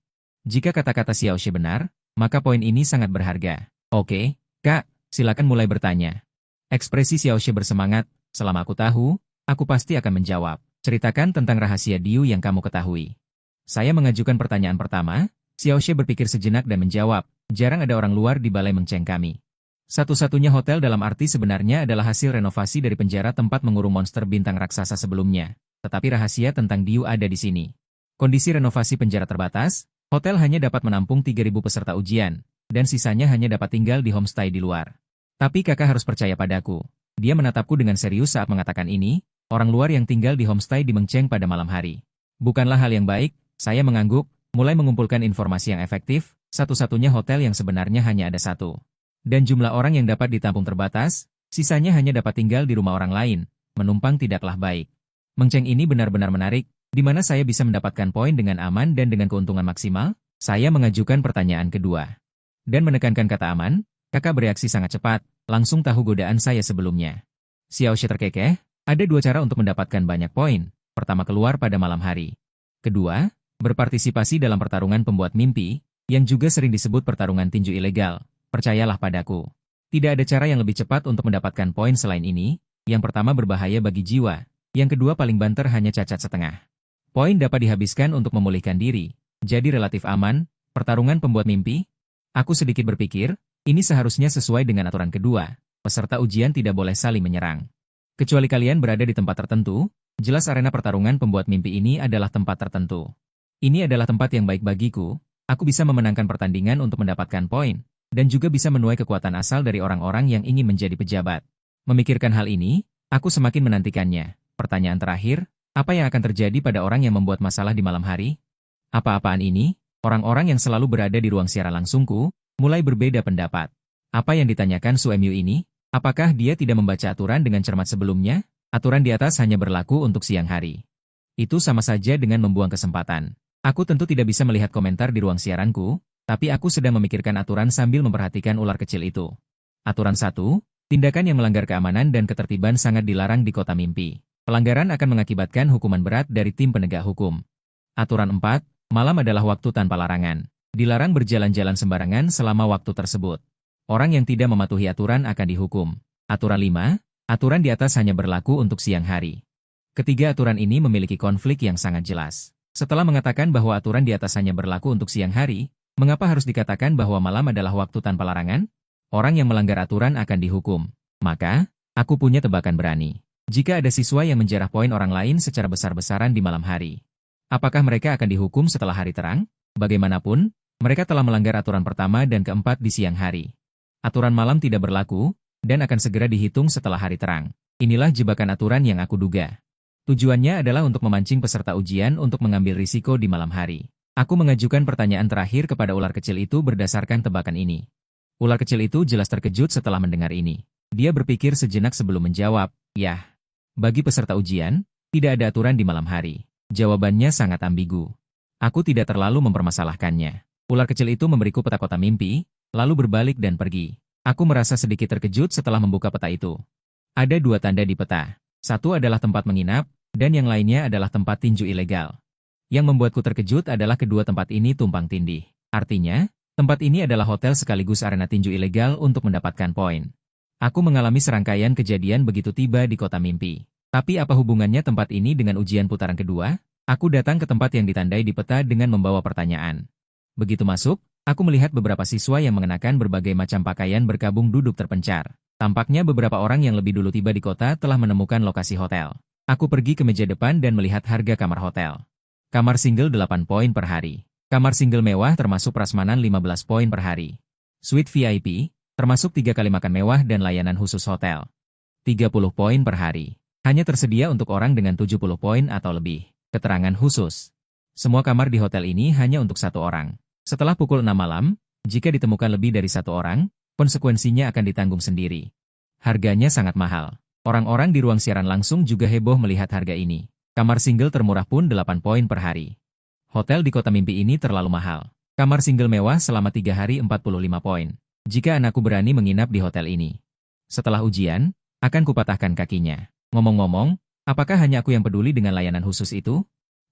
Jika kata-kata Xiaoxie benar, maka poin ini sangat berharga. Oke, Kak, silakan mulai bertanya. Ekspresi Xiaoxie bersemangat, selama aku tahu, aku pasti akan menjawab. Ceritakan tentang rahasia Diu yang kamu ketahui. Saya mengajukan pertanyaan pertama, Xiaoxie berpikir sejenak dan menjawab, jarang ada orang luar di balai Mengceng kami. Satu-satunya hotel dalam arti sebenarnya adalah hasil renovasi dari penjara tempat mengurung monster bintang raksasa sebelumnya. Tetapi rahasia tentang Diu ada di sini. Kondisi renovasi penjara terbatas, hotel hanya dapat menampung 3.000 peserta ujian, dan sisanya hanya dapat tinggal di homestay di luar. Tapi kakak harus percaya padaku. Dia menatapku dengan serius saat mengatakan ini, orang luar yang tinggal di homestay di Mengceng pada malam hari. Bukanlah hal yang baik, saya mengangguk, mulai mengumpulkan informasi yang efektif, satu-satunya hotel yang sebenarnya hanya ada satu. Dan jumlah orang yang dapat ditampung terbatas, sisanya hanya dapat tinggal di rumah orang lain, menumpang tidaklah baik. Mengceng ini benar-benar menarik, di mana saya bisa mendapatkan poin dengan aman dan dengan keuntungan maksimal? Saya mengajukan pertanyaan kedua. Dan menekankan kata aman, kakak bereaksi sangat cepat, langsung tahu godaan saya sebelumnya. Xiaoxie terkekeh, ada 2 cara untuk mendapatkan banyak poin. Pertama, keluar pada malam hari. Kedua, berpartisipasi dalam pertarungan pembuat mimpi, yang juga sering disebut pertarungan tinju ilegal. Percayalah padaku. Tidak ada cara yang lebih cepat untuk mendapatkan poin selain ini. Yang pertama berbahaya bagi jiwa, yang kedua paling banter hanya cacat setengah. Poin dapat dihabiskan untuk memulihkan diri, jadi relatif aman. Pertarungan pembuat mimpi? Aku sedikit berpikir, ini seharusnya sesuai dengan aturan kedua. Peserta ujian tidak boleh saling menyerang. Kecuali kalian berada di tempat tertentu, jelas arena pertarungan pembuat mimpi ini adalah tempat tertentu. Ini adalah tempat yang baik bagiku, aku bisa memenangkan pertandingan untuk mendapatkan poin, dan juga bisa menuai kekuatan asal dari orang-orang yang ingin menjadi pejabat. Memikirkan hal ini, aku semakin menantikannya. Pertanyaan terakhir, apa yang akan terjadi pada orang yang membuat masalah di malam hari? Apa-apaan ini? Orang-orang yang selalu berada di ruang siaran langsungku, mulai berbeda pendapat. Apa yang ditanyakan Su Emyu ini? Apakah dia tidak membaca aturan dengan cermat sebelumnya? Aturan di atas hanya berlaku untuk siang hari. Itu sama saja dengan membuang kesempatan. Aku tentu tidak bisa melihat komentar di ruang siaranku, tapi aku sedang memikirkan aturan sambil memperhatikan ular kecil itu. Aturan 1, tindakan yang melanggar keamanan dan ketertiban sangat dilarang di kota mimpi. Pelanggaran akan mengakibatkan hukuman berat dari tim penegak hukum. Aturan 4, malam adalah waktu tanpa larangan. Dilarang berjalan-jalan sembarangan selama waktu tersebut. Orang yang tidak mematuhi aturan akan dihukum. Aturan 5, aturan di atas hanya berlaku untuk siang hari. Ketiga aturan ini memiliki konflik yang sangat jelas. Setelah mengatakan bahwa aturan di atas hanya berlaku untuk siang hari, mengapa harus dikatakan bahwa malam adalah waktu tanpa larangan? Orang yang melanggar aturan akan dihukum. Maka, aku punya tebakan berani. Jika ada siswa yang menjarah poin orang lain secara besar-besaran di malam hari, apakah mereka akan dihukum setelah hari terang? Bagaimanapun, mereka telah melanggar aturan pertama dan keempat di siang hari. Aturan malam tidak berlaku, dan akan segera dihitung setelah hari terang. Inilah jebakan aturan yang aku duga. Tujuannya adalah untuk memancing peserta ujian untuk mengambil risiko di malam hari. Aku mengajukan pertanyaan terakhir kepada ular kecil itu berdasarkan tebakan ini. Ular kecil itu jelas terkejut setelah mendengar ini. Dia berpikir sejenak sebelum menjawab, "Yah. Bagi peserta ujian, tidak ada aturan di malam hari." Jawabannya sangat ambigu. Aku tidak terlalu mempermasalahkannya. Ular kecil itu memberiku peta kota mimpi, lalu berbalik dan pergi. Aku merasa sedikit terkejut setelah membuka peta itu. Ada 2 tanda di peta. Satu adalah tempat menginap, dan yang lainnya adalah tempat tinju ilegal. Yang membuatku terkejut adalah kedua tempat ini tumpang tindih. Artinya, tempat ini adalah hotel sekaligus arena tinju ilegal untuk mendapatkan poin. Aku mengalami serangkaian kejadian begitu tiba di kota mimpi. Tapi apa hubungannya tempat ini dengan ujian putaran kedua? Aku datang ke tempat yang ditandai di peta dengan membawa pertanyaan. Begitu masuk, Aku melihat beberapa siswa yang mengenakan berbagai macam pakaian berkabung duduk terpencar. Tampaknya beberapa orang yang lebih dulu tiba di kota telah menemukan lokasi hotel. Aku pergi ke meja depan dan melihat harga kamar hotel. Kamar single 8 poin per hari. Kamar single mewah termasuk prasmanan 15 poin per hari. Suite VIP, termasuk 3 kali makan mewah dan layanan khusus hotel. 30 poin per hari. Hanya tersedia untuk orang dengan 70 poin atau lebih. Keterangan khusus. Semua kamar di hotel ini hanya untuk satu orang. Setelah pukul 6 malam, jika ditemukan lebih dari satu orang, konsekuensinya akan ditanggung sendiri. Harganya sangat mahal. Orang-orang di ruang siaran langsung juga heboh melihat harga ini. Kamar single termurah pun 8 poin per hari. Hotel di kota mimpi ini terlalu mahal. Kamar single mewah selama 3 hari 45 poin. Jika anakku berani menginap di hotel ini. Setelah ujian, akan kupatahkan kakinya. Ngomong-ngomong, apakah hanya aku yang peduli dengan layanan khusus itu?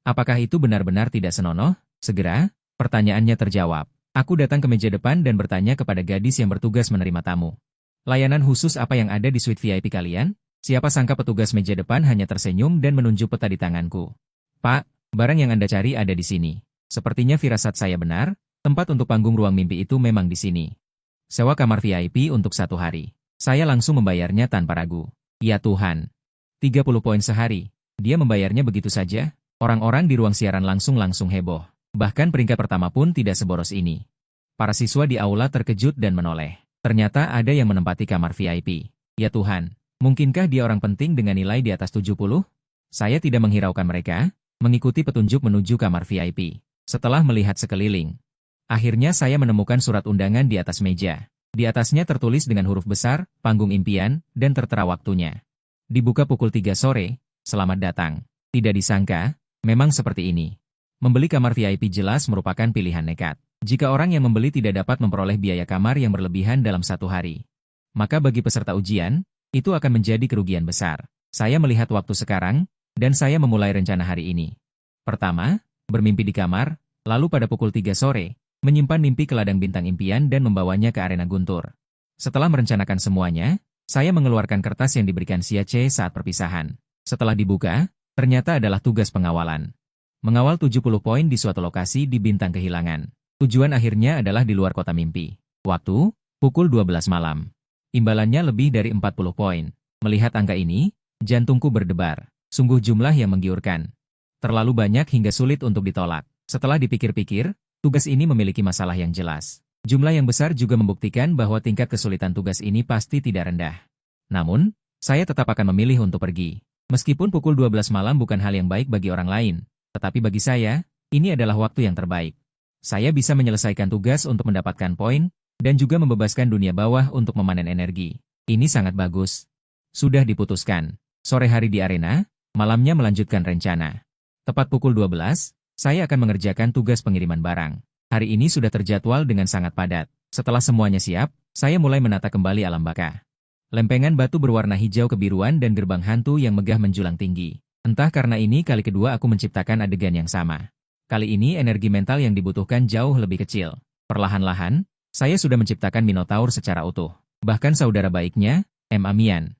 Apakah itu benar-benar tidak senonoh? Segera, pertanyaannya terjawab. Aku datang ke meja depan dan bertanya kepada gadis yang bertugas menerima tamu. Layanan khusus apa yang ada di suite VIP kalian? Siapa sangka petugas meja depan hanya tersenyum dan menunjuk peta di tanganku. Pak, barang yang Anda cari ada di sini. Sepertinya firasat saya benar, tempat untuk panggung ruang mimpi itu memang di sini. Sewa kamar VIP untuk 1 hari. Saya langsung membayarnya tanpa ragu. Ya Tuhan. 30 poin sehari. Dia membayarnya begitu saja? Orang-orang di ruang siaran langsung heboh. Bahkan peringkat pertama pun tidak seboros ini. Para siswa di aula terkejut dan menoleh. Ternyata ada yang menempati kamar VIP. Ya Tuhan, mungkinkah dia orang penting dengan nilai di atas 70? Saya tidak menghiraukan mereka, mengikuti petunjuk menuju kamar VIP. Setelah melihat sekeliling, akhirnya saya menemukan surat undangan di atas meja. Di atasnya tertulis dengan huruf besar, panggung impian, dan tertera waktunya. Dibuka pukul 3 sore, selamat datang. Tidak disangka, memang seperti ini. Membeli kamar VIP jelas merupakan pilihan nekat. Jika orang yang membeli tidak dapat memperoleh biaya kamar yang berlebihan dalam 1 hari, maka bagi peserta ujian, itu akan menjadi kerugian besar. Saya melihat waktu sekarang, dan saya memulai rencana hari ini. Pertama, bermimpi di kamar, lalu pada pukul 3 sore, menyimpan mimpi ke ladang bintang impian dan membawanya ke arena guntur. Setelah merencanakan semuanya, saya mengeluarkan kertas yang diberikan Xia Ce saat perpisahan. Setelah dibuka, ternyata adalah tugas pengawalan. Mengawal 70 poin di suatu lokasi di bintang kehilangan. Tujuan akhirnya adalah di luar kota mimpi. Waktu, pukul 12 malam. Imbalannya lebih dari 40 poin. Melihat angka ini, jantungku berdebar. Sungguh jumlah yang menggiurkan. Terlalu banyak hingga sulit untuk ditolak. Setelah dipikir-pikir, tugas ini memiliki masalah yang jelas. Jumlah yang besar juga membuktikan bahwa tingkat kesulitan tugas ini pasti tidak rendah. Namun, saya tetap akan memilih untuk pergi. Meskipun pukul 12 malam bukan hal yang baik bagi orang lain, tetapi bagi saya, ini adalah waktu yang terbaik. Saya bisa menyelesaikan tugas untuk mendapatkan poin, dan juga membebaskan dunia bawah untuk memanen energi. Ini sangat bagus. Sudah diputuskan. Sore hari di arena, malamnya melanjutkan rencana. Tepat pukul 12, saya akan mengerjakan tugas pengiriman barang. Hari ini sudah terjadwal dengan sangat padat. Setelah semuanya siap, saya mulai menata kembali alam baka. Lempengan batu berwarna hijau kebiruan dan gerbang hantu yang megah menjulang tinggi. Entah karena ini kali kedua aku menciptakan adegan yang sama. Kali ini energi mental yang dibutuhkan jauh lebih kecil. Perlahan-lahan, saya sudah menciptakan Minotaur secara utuh. Bahkan saudara baiknya, M. Amian,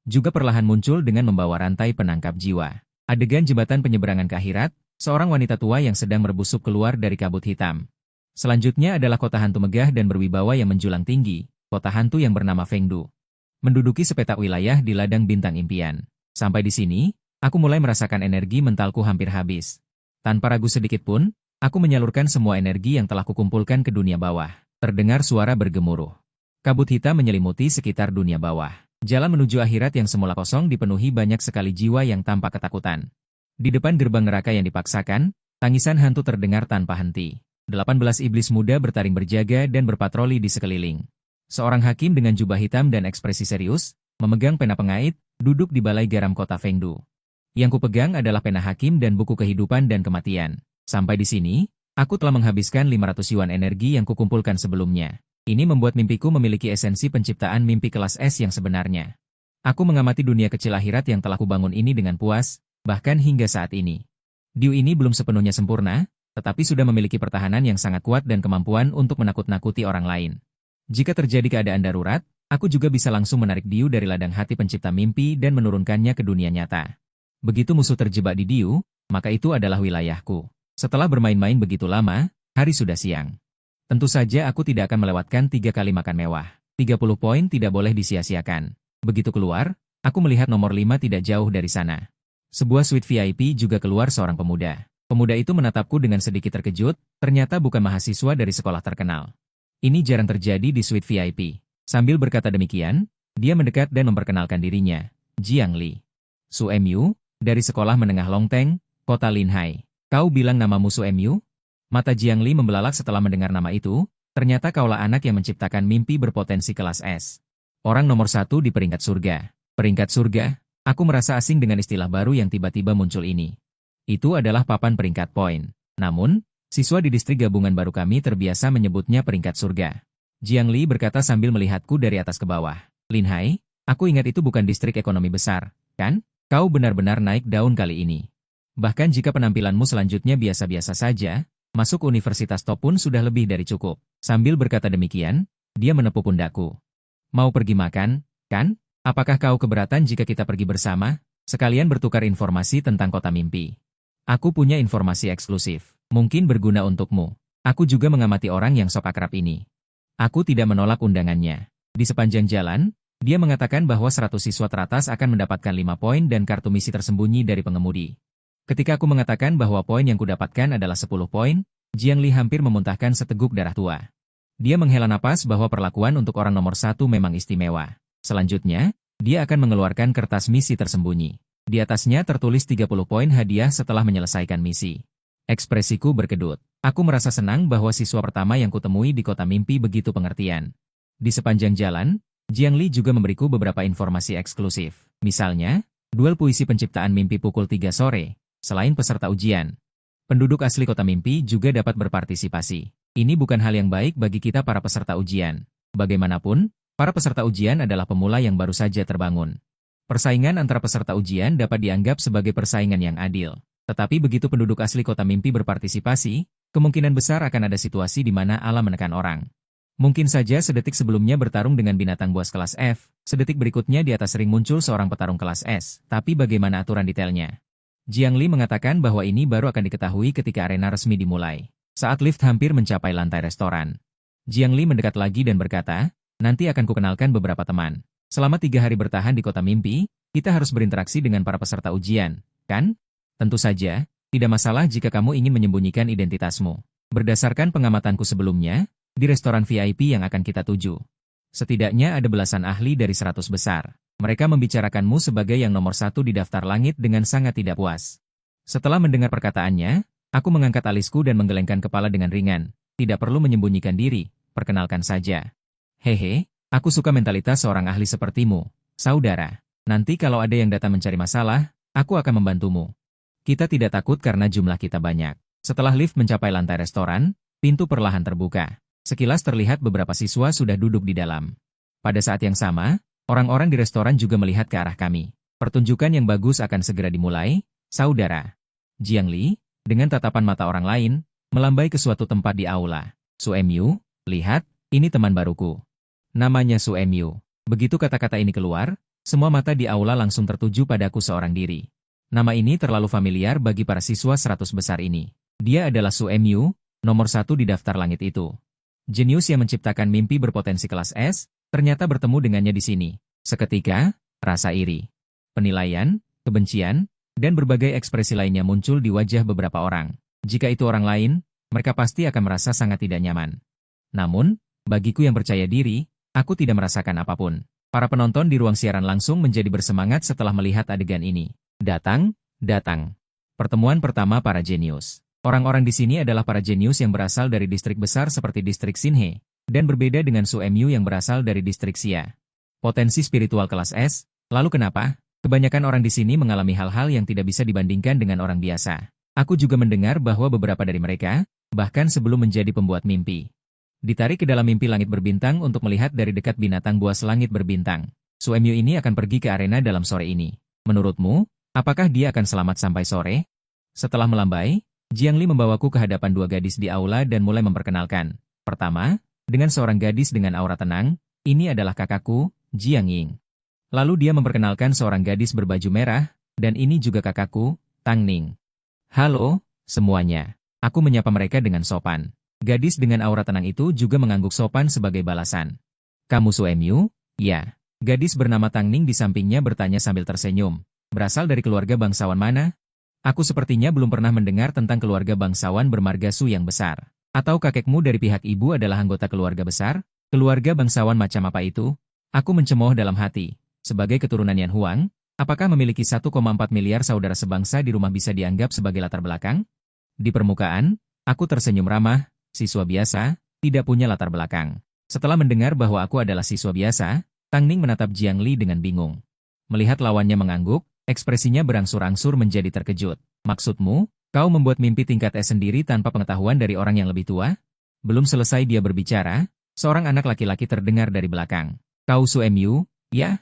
juga perlahan muncul dengan membawa rantai penangkap jiwa. Adegan jembatan penyeberangan ke akhirat, seorang wanita tua yang sedang merebusuk keluar dari kabut hitam. Selanjutnya adalah kota hantu megah dan berwibawa yang menjulang tinggi, kota hantu yang bernama Fengdu. Menduduki sepetak wilayah di ladang bintang impian. Sampai di sini, aku mulai merasakan energi mentalku hampir habis. Tanpa ragu sedikit pun, aku menyalurkan semua energi yang telah kukumpulkan ke dunia bawah. Terdengar suara bergemuruh. Kabut hitam menyelimuti sekitar dunia bawah. Jalan menuju akhirat yang semula kosong dipenuhi banyak sekali jiwa yang tampak ketakutan. Di depan gerbang neraka yang dipaksakan, tangisan hantu terdengar tanpa henti. 18 iblis muda bertaring berjaga dan berpatroli di sekeliling. Seorang hakim dengan jubah hitam dan ekspresi serius, memegang pena pengait, duduk di balai garam kota Fengdu. Yang kupegang adalah pena hakim dan buku kehidupan dan kematian. Sampai di sini, aku telah menghabiskan 500 yuan energi yang kukumpulkan sebelumnya. Ini membuat mimpiku memiliki esensi penciptaan mimpi kelas S yang sebenarnya. Aku mengamati dunia kecil akhirat yang telah kubangun ini dengan puas, bahkan hingga saat ini. Diu ini belum sepenuhnya sempurna, tetapi sudah memiliki pertahanan yang sangat kuat dan kemampuan untuk menakut-nakuti orang lain. Jika terjadi keadaan darurat, aku juga bisa langsung menarik Diu dari ladang hati pencipta mimpi dan menurunkannya ke dunia nyata. Begitu musuh terjebak di Diu, maka itu adalah wilayahku. Setelah bermain-main begitu lama, hari sudah siang. Tentu saja aku tidak akan melewatkan 3 kali makan mewah. 30 poin tidak boleh disia-siakan. Begitu keluar, aku melihat nomor 5 tidak jauh dari sana. Sebuah suite VIP juga keluar seorang pemuda. Pemuda itu menatapku dengan sedikit terkejut, ternyata bukan mahasiswa dari sekolah terkenal. Ini jarang terjadi di suite VIP. Sambil berkata demikian, dia mendekat dan memperkenalkan dirinya. Jiang Li. Su Mu, dari sekolah menengah Longteng, kota Linhai. Kau bilang namamu Su Mu? Mata Jiang Li membelalak setelah mendengar nama itu, ternyata kaulah anak yang menciptakan mimpi berpotensi kelas S. Orang nomor 1 di peringkat surga. Peringkat surga? Aku merasa asing dengan istilah baru yang tiba-tiba muncul ini. Itu adalah papan peringkat poin. Namun, siswa di distrik gabungan baru kami terbiasa menyebutnya peringkat surga. Jiang Li berkata sambil melihatku dari atas ke bawah. Linhai, aku ingat itu bukan distrik ekonomi besar, kan? Kau benar-benar naik daun kali ini. Bahkan jika penampilanmu selanjutnya biasa-biasa saja, masuk universitas top pun sudah lebih dari cukup. Sambil berkata demikian, dia menepuk pundakku. Mau pergi makan, kan? Apakah kau keberatan jika kita pergi bersama? Sekalian bertukar informasi tentang kota mimpi. Aku punya informasi eksklusif, mungkin berguna untukmu. Aku juga mengamati orang yang sok akrab ini. Aku tidak menolak undangannya. Di sepanjang jalan, dia mengatakan bahwa 100 siswa teratas akan mendapatkan 5 poin dan kartu misi tersembunyi dari pengemudi. Ketika aku mengatakan bahwa poin yang kudapatkan adalah 10 poin, Jiang Li hampir memuntahkan seteguk darah tua. Dia menghela napas bahwa perlakuan untuk orang nomor 1 memang istimewa. Selanjutnya, dia akan mengeluarkan kertas misi tersembunyi. Di atasnya tertulis 30 poin hadiah setelah menyelesaikan misi. Ekspresiku berkedut. Aku merasa senang bahwa siswa pertama yang kutemui di kota mimpi begitu pengertian. Di sepanjang jalan, Jiang Li juga memberiku beberapa informasi eksklusif. Misalnya, duel puisi penciptaan mimpi pukul 3 sore. Selain peserta ujian, penduduk asli kota mimpi juga dapat berpartisipasi. Ini bukan hal yang baik bagi kita para peserta ujian. Bagaimanapun, para peserta ujian adalah pemula yang baru saja terbangun. Persaingan antara peserta ujian dapat dianggap sebagai persaingan yang adil. Tetapi begitu penduduk asli kota mimpi berpartisipasi, kemungkinan besar akan ada situasi di mana alam menekan orang. Mungkin saja sedetik sebelumnya bertarung dengan binatang buas kelas F, sedetik berikutnya di atas ring muncul seorang petarung kelas S, tapi bagaimana aturan detailnya? Jiang Li mengatakan bahwa ini baru akan diketahui ketika arena resmi dimulai. Saat lift hampir mencapai lantai restoran. Jiang Li mendekat lagi dan berkata, nanti akan kukenalkan beberapa teman. Selama 3 hari bertahan di kota mimpi, kita harus berinteraksi dengan para peserta ujian, kan? Tentu saja, tidak masalah jika kamu ingin menyembunyikan identitasmu. Berdasarkan pengamatanku sebelumnya, di restoran VIP yang akan kita tuju. Setidaknya ada belasan ahli dari 100 besar. Mereka membicarakanmu sebagai yang nomor 1 di daftar langit dengan sangat tidak puas. Setelah mendengar perkataannya, aku mengangkat alisku dan menggelengkan kepala dengan ringan. Tidak perlu menyembunyikan diri, perkenalkan saja. Hehe, aku suka mentalitas seorang ahli sepertimu, saudara. Nanti kalau ada yang datang mencari masalah, aku akan membantumu. Kita tidak takut karena jumlah kita banyak. Setelah lift mencapai lantai restoran, pintu perlahan terbuka. Sekilas terlihat beberapa siswa sudah duduk di dalam. Pada saat yang sama, orang-orang di restoran juga melihat ke arah kami. Pertunjukan yang bagus akan segera dimulai, saudara. Jiang Li, dengan tatapan mata orang lain, melambai ke suatu tempat di aula. Su Mu, lihat, ini teman baruku. Namanya Su Mu. Begitu kata-kata ini keluar, semua mata di aula langsung tertuju padaku seorang diri. Nama ini terlalu familiar bagi para siswa 100 besar ini. Dia adalah Su Mu, nomor 1 di daftar langit itu. Jenius yang menciptakan mimpi berpotensi kelas S, ternyata bertemu dengannya di sini. Seketika, rasa iri, penilaian, kebencian, dan berbagai ekspresi lainnya muncul di wajah beberapa orang. Jika itu orang lain, mereka pasti akan merasa sangat tidak nyaman. Namun, bagiku yang percaya diri, aku tidak merasakan apapun. Para penonton di ruang siaran langsung menjadi bersemangat setelah melihat adegan ini. Datang. Pertemuan pertama para jenius. Orang-orang di sini adalah para jenius yang berasal dari distrik besar seperti distrik Xinhe, dan berbeda dengan Su Mu yang berasal dari distrik Xia. Potensi spiritual kelas S, lalu kenapa? Kebanyakan orang di sini mengalami hal-hal yang tidak bisa dibandingkan dengan orang biasa. Aku juga mendengar bahwa beberapa dari mereka, bahkan sebelum menjadi pembuat mimpi, ditarik ke dalam mimpi langit berbintang untuk melihat dari dekat binatang buas langit berbintang. Su Mu ini akan pergi ke arena dalam sore ini. Menurutmu, apakah dia akan selamat sampai sore? Setelah melambai, Jiang Li membawaku ke hadapan 2 gadis di aula dan mulai memperkenalkan. Pertama, dengan seorang gadis dengan aura tenang, ini adalah kakakku, Jiang Ying. Lalu dia memperkenalkan seorang gadis berbaju merah, dan ini juga kakakku, Tang Ning. Halo, semuanya. Aku menyapa mereka dengan sopan. Gadis dengan aura tenang itu juga mengangguk sopan sebagai balasan. Kamu Su Emyu? Ya. Gadis bernama Tang Ning di sampingnya bertanya sambil tersenyum. Berasal dari keluarga bangsawan mana? Aku sepertinya belum pernah mendengar tentang keluarga bangsawan bermarga Su yang besar. Atau kakekmu dari pihak ibu adalah anggota keluarga besar? Keluarga bangsawan macam apa itu? Aku mencemooh dalam hati. Sebagai keturunan Yan Huang, apakah memiliki 1,4 miliar saudara sebangsa di rumah bisa dianggap sebagai latar belakang? Di permukaan, aku tersenyum ramah. Siswa biasa, tidak punya latar belakang. Setelah mendengar bahwa aku adalah siswa biasa, Tang Ning menatap Jiang Li dengan bingung. Melihat lawannya mengangguk, ekspresinya berangsur-angsur menjadi terkejut. Maksudmu, kau membuat mimpi tingkat S sendiri tanpa pengetahuan dari orang yang lebih tua? Belum selesai dia berbicara, seorang anak laki-laki terdengar dari belakang. Kau Su Emyu? Ya?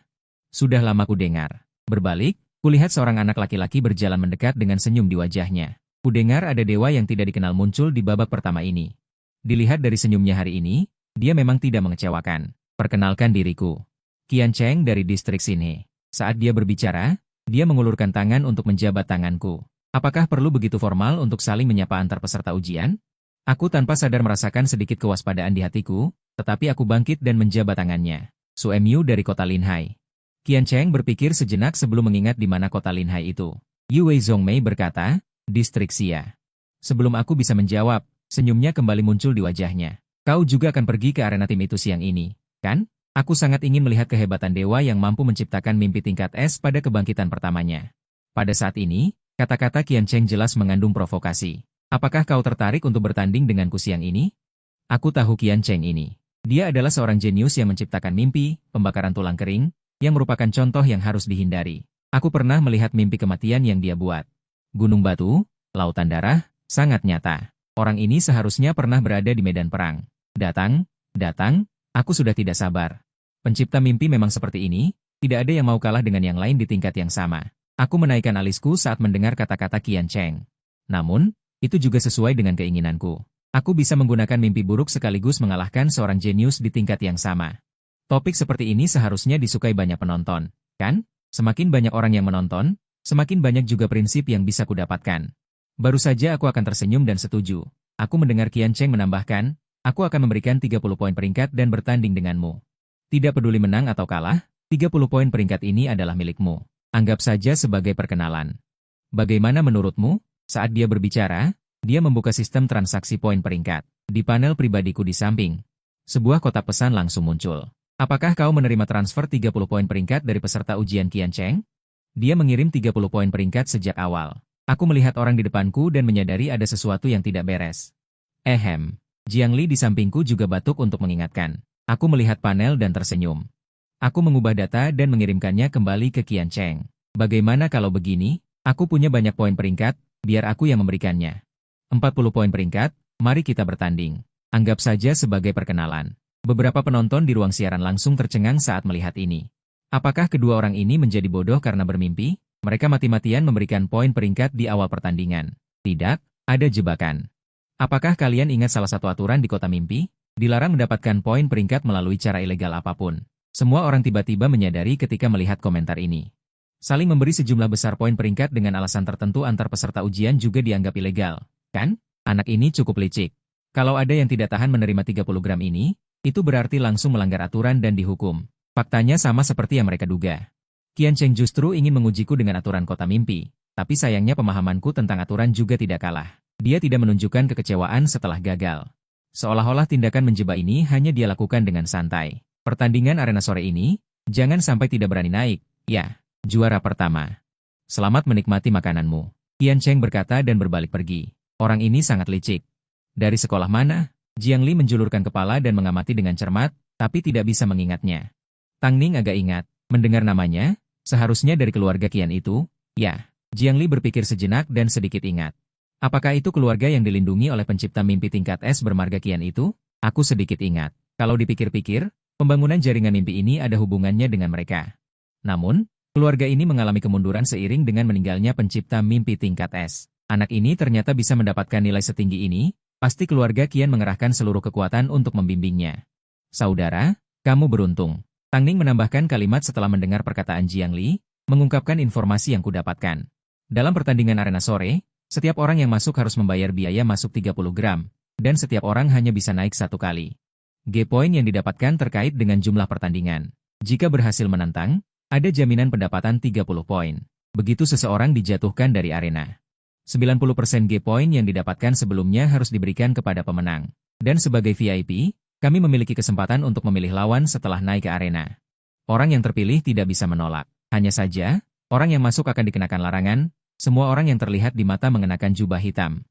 Sudah lama ku dengar. Berbalik, kulihat seorang anak laki-laki berjalan mendekat dengan senyum di wajahnya. Kudengar ada dewa yang tidak dikenal muncul di babak pertama ini. Dilihat dari senyumnya hari ini, dia memang tidak mengecewakan. Perkenalkan diriku. Qian Cheng dari distrik Xinhe. Saat dia berbicara, dia mengulurkan tangan untuk menjabat tanganku. Apakah perlu begitu formal untuk saling menyapa antar peserta ujian? Aku tanpa sadar merasakan sedikit kewaspadaan di hatiku, tetapi aku bangkit dan menjabat tangannya. Su Emyu dari kota Linhai. Qian Cheng berpikir sejenak sebelum mengingat di mana kota Linhai itu. Yue Zhongmei berkata, distrik Xia. Sebelum aku bisa menjawab, senyumnya kembali muncul di wajahnya. Kau juga akan pergi ke arena tim itu siang ini, kan? Aku sangat ingin melihat kehebatan dewa yang mampu menciptakan mimpi tingkat S pada kebangkitan pertamanya. Pada saat ini, kata-kata Qian Cheng jelas mengandung provokasi. Apakah kau tertarik untuk bertanding denganku siang ini? Aku tahu Qian Cheng ini. Dia adalah seorang jenius yang menciptakan mimpi, pembakaran tulang kering, yang merupakan contoh yang harus dihindari. Aku pernah melihat mimpi kematian yang dia buat. Gunung batu, lautan darah, sangat nyata. Orang ini seharusnya pernah berada di medan perang. Datang, aku sudah tidak sabar. Pencipta mimpi memang seperti ini, tidak ada yang mau kalah dengan yang lain di tingkat yang sama. Aku menaikkan alisku saat mendengar kata-kata Qian Cheng. Namun, itu juga sesuai dengan keinginanku. Aku bisa menggunakan mimpi buruk sekaligus mengalahkan seorang jenius di tingkat yang sama. Topik seperti ini seharusnya disukai banyak penonton, kan? Semakin banyak orang yang menonton, semakin banyak juga prinsip yang bisa kudapatkan. Baru saja aku akan tersenyum dan setuju. Aku mendengar Qian Cheng menambahkan, aku akan memberikan 30 poin peringkat dan bertanding denganmu. Tidak peduli menang atau kalah, 30 poin peringkat ini adalah milikmu. Anggap saja sebagai perkenalan. Bagaimana menurutmu? Saat dia berbicara, dia membuka sistem transaksi poin peringkat. Di panel pribadiku di samping, sebuah kotak pesan langsung muncul. Apakah kau menerima transfer 30 poin peringkat dari peserta ujian Qian Cheng? Dia mengirim 30 poin peringkat sejak awal. Aku melihat orang di depanku dan menyadari ada sesuatu yang tidak beres. Jiang Li di sampingku juga batuk untuk mengingatkan. Aku melihat panel dan tersenyum. Aku mengubah data dan mengirimkannya kembali ke Qian Cheng. Bagaimana kalau begini? Aku punya banyak poin peringkat, biar aku yang memberikannya. 40 poin peringkat, mari kita bertanding. Anggap saja sebagai perkenalan. Beberapa penonton di ruang siaran langsung tercengang saat melihat ini. Apakah kedua orang ini menjadi bodoh karena bermimpi? Mereka mati-matian memberikan poin peringkat di awal pertandingan. Tidak, ada jebakan. Apakah kalian ingat salah satu aturan di kota mimpi? Dilarang mendapatkan poin peringkat melalui cara ilegal apapun. Semua orang tiba-tiba menyadari ketika melihat komentar ini. Saling memberi sejumlah besar poin peringkat dengan alasan tertentu antar peserta ujian juga dianggap ilegal, kan? Anak ini cukup licik. Kalau ada yang tidak tahan menerima 30 gram ini, itu berarti langsung melanggar aturan dan dihukum. Faktanya sama seperti yang mereka duga. Qian Cheng justru ingin mengujiku dengan aturan kota mimpi, tapi sayangnya pemahamanku tentang aturan juga tidak kalah. Dia tidak menunjukkan kekecewaan setelah gagal. Seolah-olah tindakan menjebak ini hanya dia lakukan dengan santai. Pertandingan arena sore ini, jangan sampai tidak berani naik. Ya, juara pertama. Selamat menikmati makananmu. Qian Cheng berkata dan berbalik pergi. Orang ini sangat licik. Dari sekolah mana? Jiang Li menjulurkan kepala dan mengamati dengan cermat, tapi tidak bisa mengingatnya. Tang Ning agak ingat, mendengar namanya, seharusnya dari keluarga Qian itu. Ya, Jiang Li berpikir sejenak dan sedikit ingat. Apakah itu keluarga yang dilindungi oleh pencipta mimpi tingkat S bermarga Qian itu? Aku sedikit ingat. Kalau dipikir-pikir, pembangunan jaringan mimpi ini ada hubungannya dengan mereka. Namun, keluarga ini mengalami kemunduran seiring dengan meninggalnya pencipta mimpi tingkat S. Anak ini ternyata bisa mendapatkan nilai setinggi ini, pasti keluarga Qian mengerahkan seluruh kekuatan untuk membimbingnya. Saudara, kamu beruntung. Tang Ning menambahkan kalimat setelah mendengar perkataan Jiang Li, mengungkapkan informasi yang kudapatkan. Dalam pertandingan arena sore, setiap orang yang masuk harus membayar biaya masuk 30 gram. dan setiap orang hanya bisa naik satu kali. G-point yang didapatkan terkait dengan jumlah pertandingan. Jika berhasil menantang, ada jaminan pendapatan 30 poin. Begitu seseorang dijatuhkan dari arena. 90% G-point yang didapatkan sebelumnya harus diberikan kepada pemenang. Dan sebagai VIP, kami memiliki kesempatan untuk memilih lawan setelah naik ke arena. Orang yang terpilih tidak bisa menolak. Hanya saja, orang yang masuk akan dikenakan larangan, semua orang yang terlihat di mata mengenakan jubah hitam.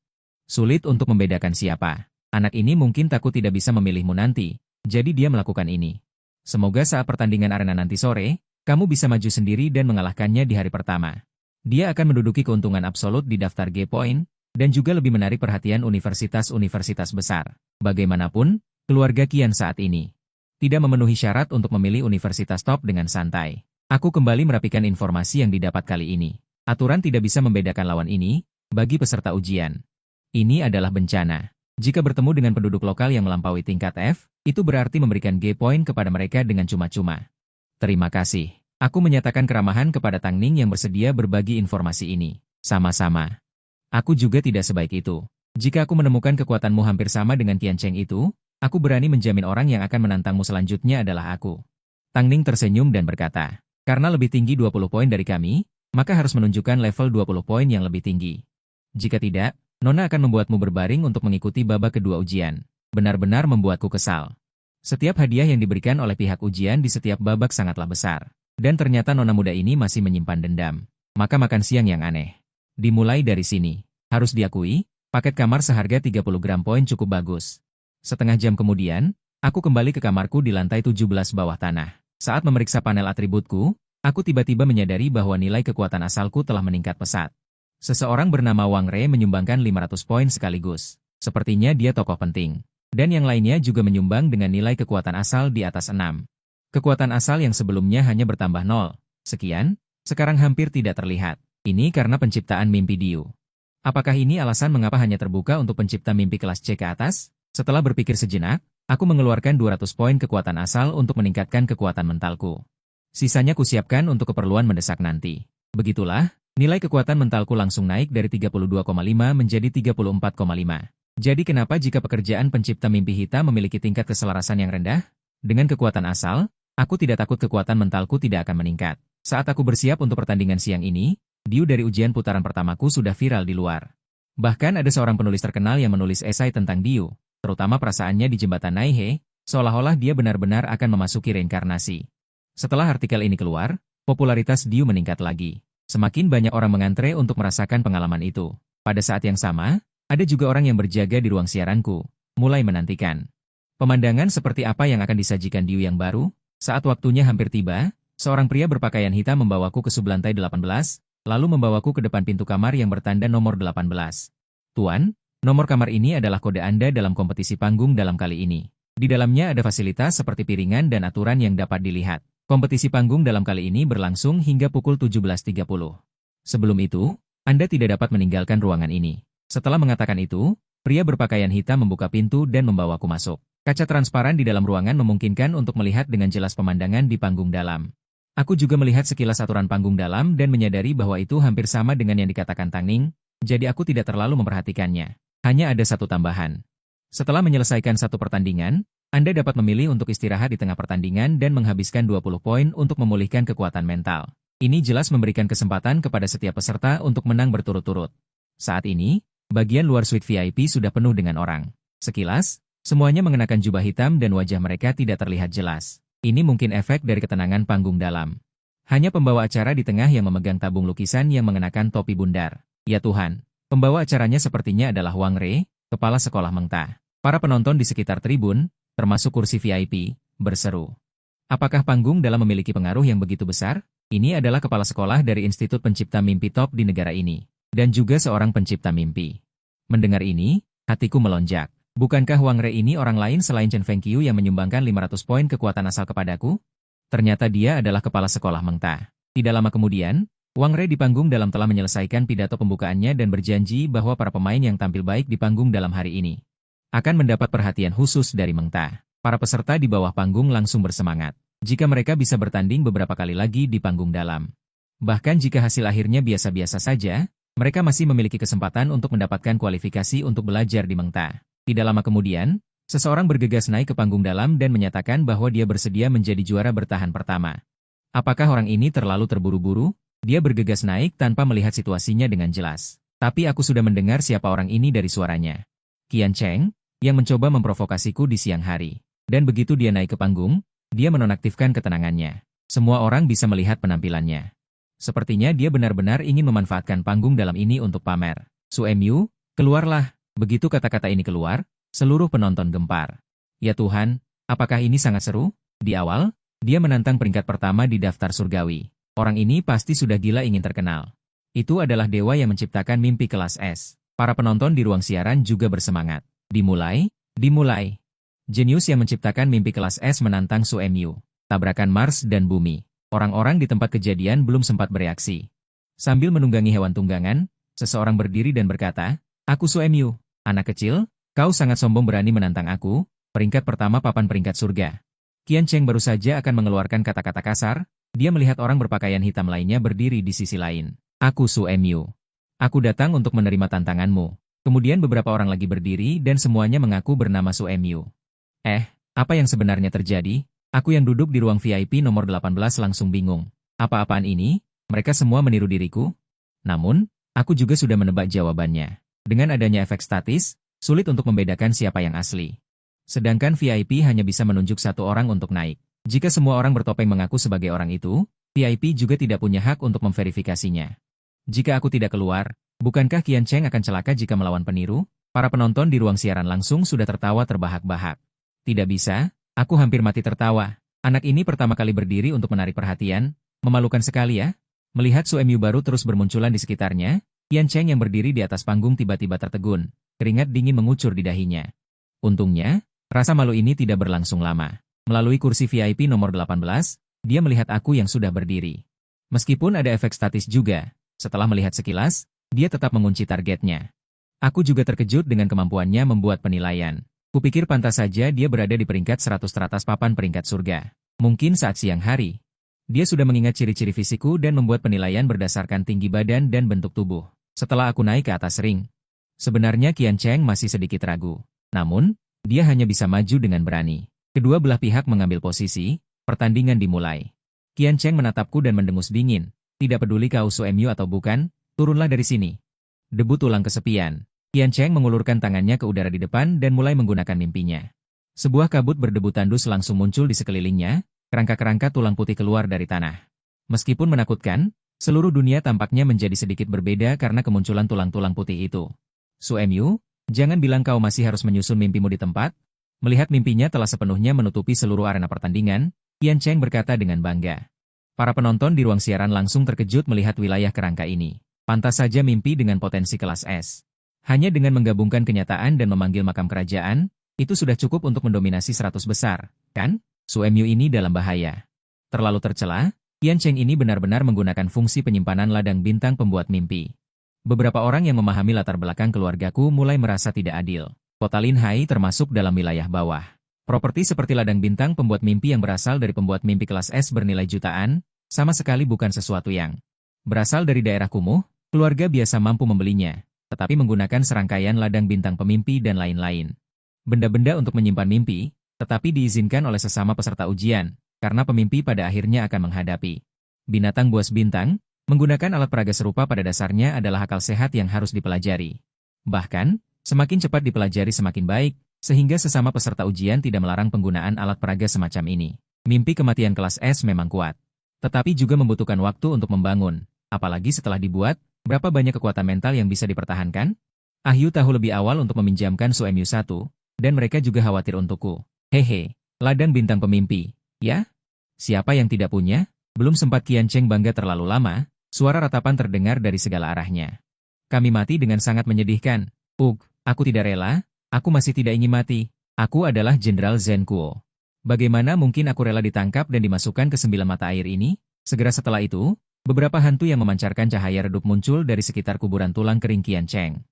Sulit untuk membedakan siapa. Anak ini mungkin takut tidak bisa memilihmu nanti, jadi dia melakukan ini. Semoga saat pertandingan arena nanti sore, kamu bisa maju sendiri dan mengalahkannya di hari pertama. Dia akan menduduki keuntungan absolut di daftar G-point, dan juga lebih menarik perhatian universitas-universitas besar. Bagaimanapun, keluarga Qian saat ini tidak memenuhi syarat untuk memilih universitas top dengan santai. Aku kembali merapikan informasi yang didapat kali ini. Aturan tidak bisa membedakan lawan ini, bagi peserta ujian. Ini adalah bencana. Jika bertemu dengan penduduk lokal yang melampaui tingkat F, itu berarti memberikan G-point kepada mereka dengan cuma-cuma. Terima kasih. Aku menyatakan keramahan kepada Tang Ning yang bersedia berbagi informasi ini. Sama-sama. Aku juga tidak sebaik itu. Jika aku menemukan kekuatanmu hampir sama dengan Tian Cheng itu, aku berani menjamin orang yang akan menantangmu selanjutnya adalah aku. Tang Ning tersenyum dan berkata, karena lebih tinggi 20 poin dari kami, maka harus menunjukkan level 20 poin yang lebih tinggi. Jika tidak, Nona akan membuatmu berbaring untuk mengikuti babak kedua ujian. Benar-benar membuatku kesal. Setiap hadiah yang diberikan oleh pihak ujian di setiap babak sangatlah besar. Dan ternyata Nona muda ini masih menyimpan dendam. Maka makan siang yang aneh. Dimulai dari sini. Harus diakui, paket kamar seharga 30 gram poin cukup bagus. Setengah jam kemudian, aku kembali ke kamarku di lantai 17 bawah tanah. Saat memeriksa panel atributku, aku tiba-tiba menyadari bahwa nilai kekuatan asalku telah meningkat pesat. Seseorang bernama Wang Rei menyumbangkan 500 poin sekaligus. Sepertinya dia tokoh penting. Dan yang lainnya juga menyumbang dengan nilai kekuatan asal di atas 6. Kekuatan asal yang sebelumnya hanya bertambah 0. Sekian, sekarang hampir tidak terlihat. Ini karena penciptaan mimpi Diu. Apakah ini alasan mengapa hanya terbuka untuk pencipta mimpi kelas C ke atas? Setelah berpikir sejenak, aku mengeluarkan 200 poin kekuatan asal untuk meningkatkan kekuatan mentalku. Sisanya kusiapkan untuk keperluan mendesak nanti. Begitulah. Nilai kekuatan mentalku langsung naik dari 32,5 menjadi 34,5. Jadi kenapa jika pekerjaan pencipta mimpi hitam memiliki tingkat keselarasan yang rendah? Dengan kekuatan asal, aku tidak takut kekuatan mentalku tidak akan meningkat. Saat aku bersiap untuk pertandingan siang ini, Diu dari ujian putaran pertamaku sudah viral di luar. Bahkan ada seorang penulis terkenal yang menulis esai tentang Diu, terutama perasaannya di jembatan Naihe, seolah-olah dia benar-benar akan memasuki reinkarnasi. Setelah artikel ini keluar, popularitas Diu meningkat lagi. Semakin banyak orang mengantre untuk merasakan pengalaman itu. Pada saat yang sama, ada juga orang yang berjaga di ruang siaranku, mulai menantikan. Pemandangan seperti apa yang akan disajikan Diu yang baru? Saat waktunya hampir tiba, seorang pria berpakaian hitam membawaku ke sublantai 18, lalu membawaku ke depan pintu kamar yang bertanda nomor 18. Tuan, nomor kamar ini adalah kode Anda dalam kompetisi panggung dalam kali ini. Di dalamnya ada fasilitas seperti piringan dan aturan yang dapat dilihat. Kompetisi panggung dalam kali ini berlangsung hingga pukul 17.30. Sebelum itu, Anda tidak dapat meninggalkan ruangan ini. Setelah mengatakan itu, pria berpakaian hitam membuka pintu dan membawaku masuk. Kaca transparan di dalam ruangan memungkinkan untuk melihat dengan jelas pemandangan di panggung dalam. Aku juga melihat sekilas aturan panggung dalam dan menyadari bahwa itu hampir sama dengan yang dikatakan Tang Ning, jadi aku tidak terlalu memperhatikannya. Hanya ada satu tambahan. Setelah menyelesaikan satu pertandingan, Anda dapat memilih untuk istirahat di tengah pertandingan dan menghabiskan 20 poin untuk memulihkan kekuatan mental. Ini jelas memberikan kesempatan kepada setiap peserta untuk menang berturut-turut. Saat ini, bagian luar suite VIP sudah penuh dengan orang. Sekilas, semuanya mengenakan jubah hitam dan wajah mereka tidak terlihat jelas. Ini mungkin efek dari ketenangan panggung dalam. Hanya pembawa acara di tengah yang memegang tabung lukisan yang mengenakan topi bundar. Ya Tuhan, pembawa acaranya sepertinya adalah Wang Rei, kepala sekolah Mengta. Para penonton di sekitar tribun, termasuk kursi VIP, berseru. Apakah panggung dalam memiliki pengaruh yang begitu besar? Ini adalah kepala sekolah dari Institut Pencipta Mimpi Top di negara ini. Dan juga seorang pencipta mimpi. Mendengar ini, hatiku melonjak. Bukankah Wang Rei ini orang lain selain Chen Fengqiu yang menyumbangkan 500 poin kekuatan asal kepadaku? Ternyata dia adalah kepala sekolah Mengta. Tidak lama kemudian, Wang Rei di panggung dalam telah menyelesaikan pidato pembukaannya dan berjanji bahwa para pemain yang tampil baik di panggung dalam hari ini akan mendapat perhatian khusus dari Mengta. Para peserta di bawah panggung langsung bersemangat jika mereka bisa bertanding beberapa kali lagi di panggung dalam. Bahkan jika hasil akhirnya biasa-biasa saja, mereka masih memiliki kesempatan untuk mendapatkan kualifikasi untuk belajar di Mengta. Tidak lama kemudian, seseorang bergegas naik ke panggung dalam dan menyatakan bahwa dia bersedia menjadi juara bertahan pertama. Apakah orang ini terlalu terburu-buru? Dia bergegas naik tanpa melihat situasinya dengan jelas. Tapi aku sudah mendengar siapa orang ini dari suaranya. Qian Cheng, yang mencoba memprovokasiku di siang hari. Dan begitu dia naik ke panggung, dia menonaktifkan ketenangannya. Semua orang bisa melihat penampilannya. Sepertinya dia benar-benar ingin memanfaatkan panggung dalam ini untuk pamer. Su Emyu, keluarlah. Begitu kata-kata ini keluar, seluruh penonton gempar. Ya Tuhan, apakah ini sangat seru? Di awal, dia menantang peringkat pertama di daftar surgawi. Orang ini pasti sudah gila ingin terkenal. Itu adalah dewa yang menciptakan mimpi kelas S. Para penonton di ruang siaran juga bersemangat. Dimulai, dimulai. Jenius yang menciptakan mimpi kelas S menantang Su Emyu. Tabrakan Mars dan bumi. Orang-orang di tempat kejadian belum sempat bereaksi. Sambil menunggangi hewan tunggangan, seseorang berdiri dan berkata, "Aku Su Emyu, anak kecil, kau sangat sombong berani menantang aku, peringkat pertama papan peringkat surga." Qian Cheng baru saja akan mengeluarkan kata-kata kasar, dia melihat orang berpakaian hitam lainnya berdiri di sisi lain. "Aku Su Emyu. Aku datang untuk menerima tantanganmu." Kemudian beberapa orang lagi berdiri dan semuanya mengaku bernama Su Emyu. Apa yang sebenarnya terjadi? Aku yang duduk di ruang VIP nomor 18 langsung bingung. Apa-apaan ini? Mereka semua meniru diriku? Namun, aku juga sudah menebak jawabannya. Dengan adanya efek statis, sulit untuk membedakan siapa yang asli. Sedangkan VIP hanya bisa menunjuk satu orang untuk naik. Jika semua orang bertopeng mengaku sebagai orang itu, VIP juga tidak punya hak untuk memverifikasinya. Jika aku tidak keluar, bukankah Qian Cheng akan celaka jika melawan peniru? Para penonton di ruang siaran langsung sudah tertawa terbahak-bahak. Tidak bisa, aku hampir mati tertawa. Anak ini pertama kali berdiri untuk menarik perhatian, memalukan sekali ya. Melihat Su Emyu baru terus bermunculan di sekitarnya, Qian Cheng yang berdiri di atas panggung tiba-tiba tertegun, keringat dingin mengucur di dahinya. Untungnya, rasa malu ini tidak berlangsung lama. Melalui kursi VIP nomor 18, dia melihat aku yang sudah berdiri. Meskipun ada efek statis juga, setelah melihat sekilas, dia tetap mengunci targetnya. Aku juga terkejut dengan kemampuannya membuat penilaian. Kupikir pantas saja dia berada di peringkat 100 teratas papan peringkat surga. Mungkin saat siang hari. Dia sudah mengingat ciri-ciri fisikku dan membuat penilaian berdasarkan tinggi badan dan bentuk tubuh. Setelah aku naik ke atas ring, sebenarnya Qian Cheng masih sedikit ragu. Namun, dia hanya bisa maju dengan berani. Kedua belah pihak mengambil posisi, pertandingan dimulai. Qian Cheng menatapku dan mendengus dingin. Tidak peduli kau Su Emyu atau bukan, turunlah dari sini. Debu tulang kesepian. Qian Cheng mengulurkan tangannya ke udara di depan dan mulai menggunakan mimpinya. Sebuah kabut berdebu tandus langsung muncul di sekelilingnya, kerangka-kerangka tulang putih keluar dari tanah. Meskipun menakutkan, seluruh dunia tampaknya menjadi sedikit berbeda karena kemunculan tulang-tulang putih itu. Su Emyu, jangan bilang kau masih harus menyusun mimpimu di tempat. Melihat mimpinya telah sepenuhnya menutupi seluruh arena pertandingan, Qian Cheng berkata dengan bangga. Para penonton di ruang siaran langsung terkejut melihat wilayah kerangka ini. Pantas saja mimpi dengan potensi kelas S. Hanya dengan menggabungkan kenyataan dan memanggil makam kerajaan, itu sudah cukup untuk mendominasi 100 besar, kan? Su Emyu ini dalam bahaya. Terlalu tercela, Qian Cheng ini benar-benar menggunakan fungsi penyimpanan ladang bintang pembuat mimpi. Beberapa orang yang memahami latar belakang keluargaku mulai merasa tidak adil. Kota Lin Hai termasuk dalam wilayah bawah. Properti seperti ladang bintang pembuat mimpi yang berasal dari pembuat mimpi kelas S bernilai jutaan, sama sekali bukan sesuatu yang berasal dari daerah kumuh, keluarga biasa mampu membelinya, tetapi menggunakan serangkaian ladang bintang pemimpi dan lain-lain. Benda-benda untuk menyimpan mimpi, tetapi diizinkan oleh sesama peserta ujian, karena pemimpi pada akhirnya akan menghadapi binatang buas bintang, menggunakan alat peraga serupa pada dasarnya adalah akal sehat yang harus dipelajari. Bahkan, semakin cepat dipelajari semakin baik, sehingga sesama peserta ujian tidak melarang penggunaan alat peraga semacam ini. Mimpi kematian kelas S memang kuat. Tetapi juga membutuhkan waktu untuk membangun, apalagi setelah dibuat, berapa banyak kekuatan mental yang bisa dipertahankan? Ahyu tahu lebih awal untuk meminjamkan Su Emyu 1, dan mereka juga khawatir untukku. Hehe, ladang bintang pemimpi, ya? Siapa yang tidak punya? Belum sempat Qian Cheng bangga terlalu lama, suara ratapan terdengar dari segala arahnya. Kami mati dengan sangat menyedihkan. Aku tidak rela, aku masih tidak ingin mati. Aku adalah Jenderal Zhen Kuo. Bagaimana mungkin aku rela ditangkap dan dimasukkan ke 9 mata air ini? Segera setelah itu, beberapa hantu yang memancarkan cahaya redup muncul dari sekitar kuburan tulang kering Qian Cheng.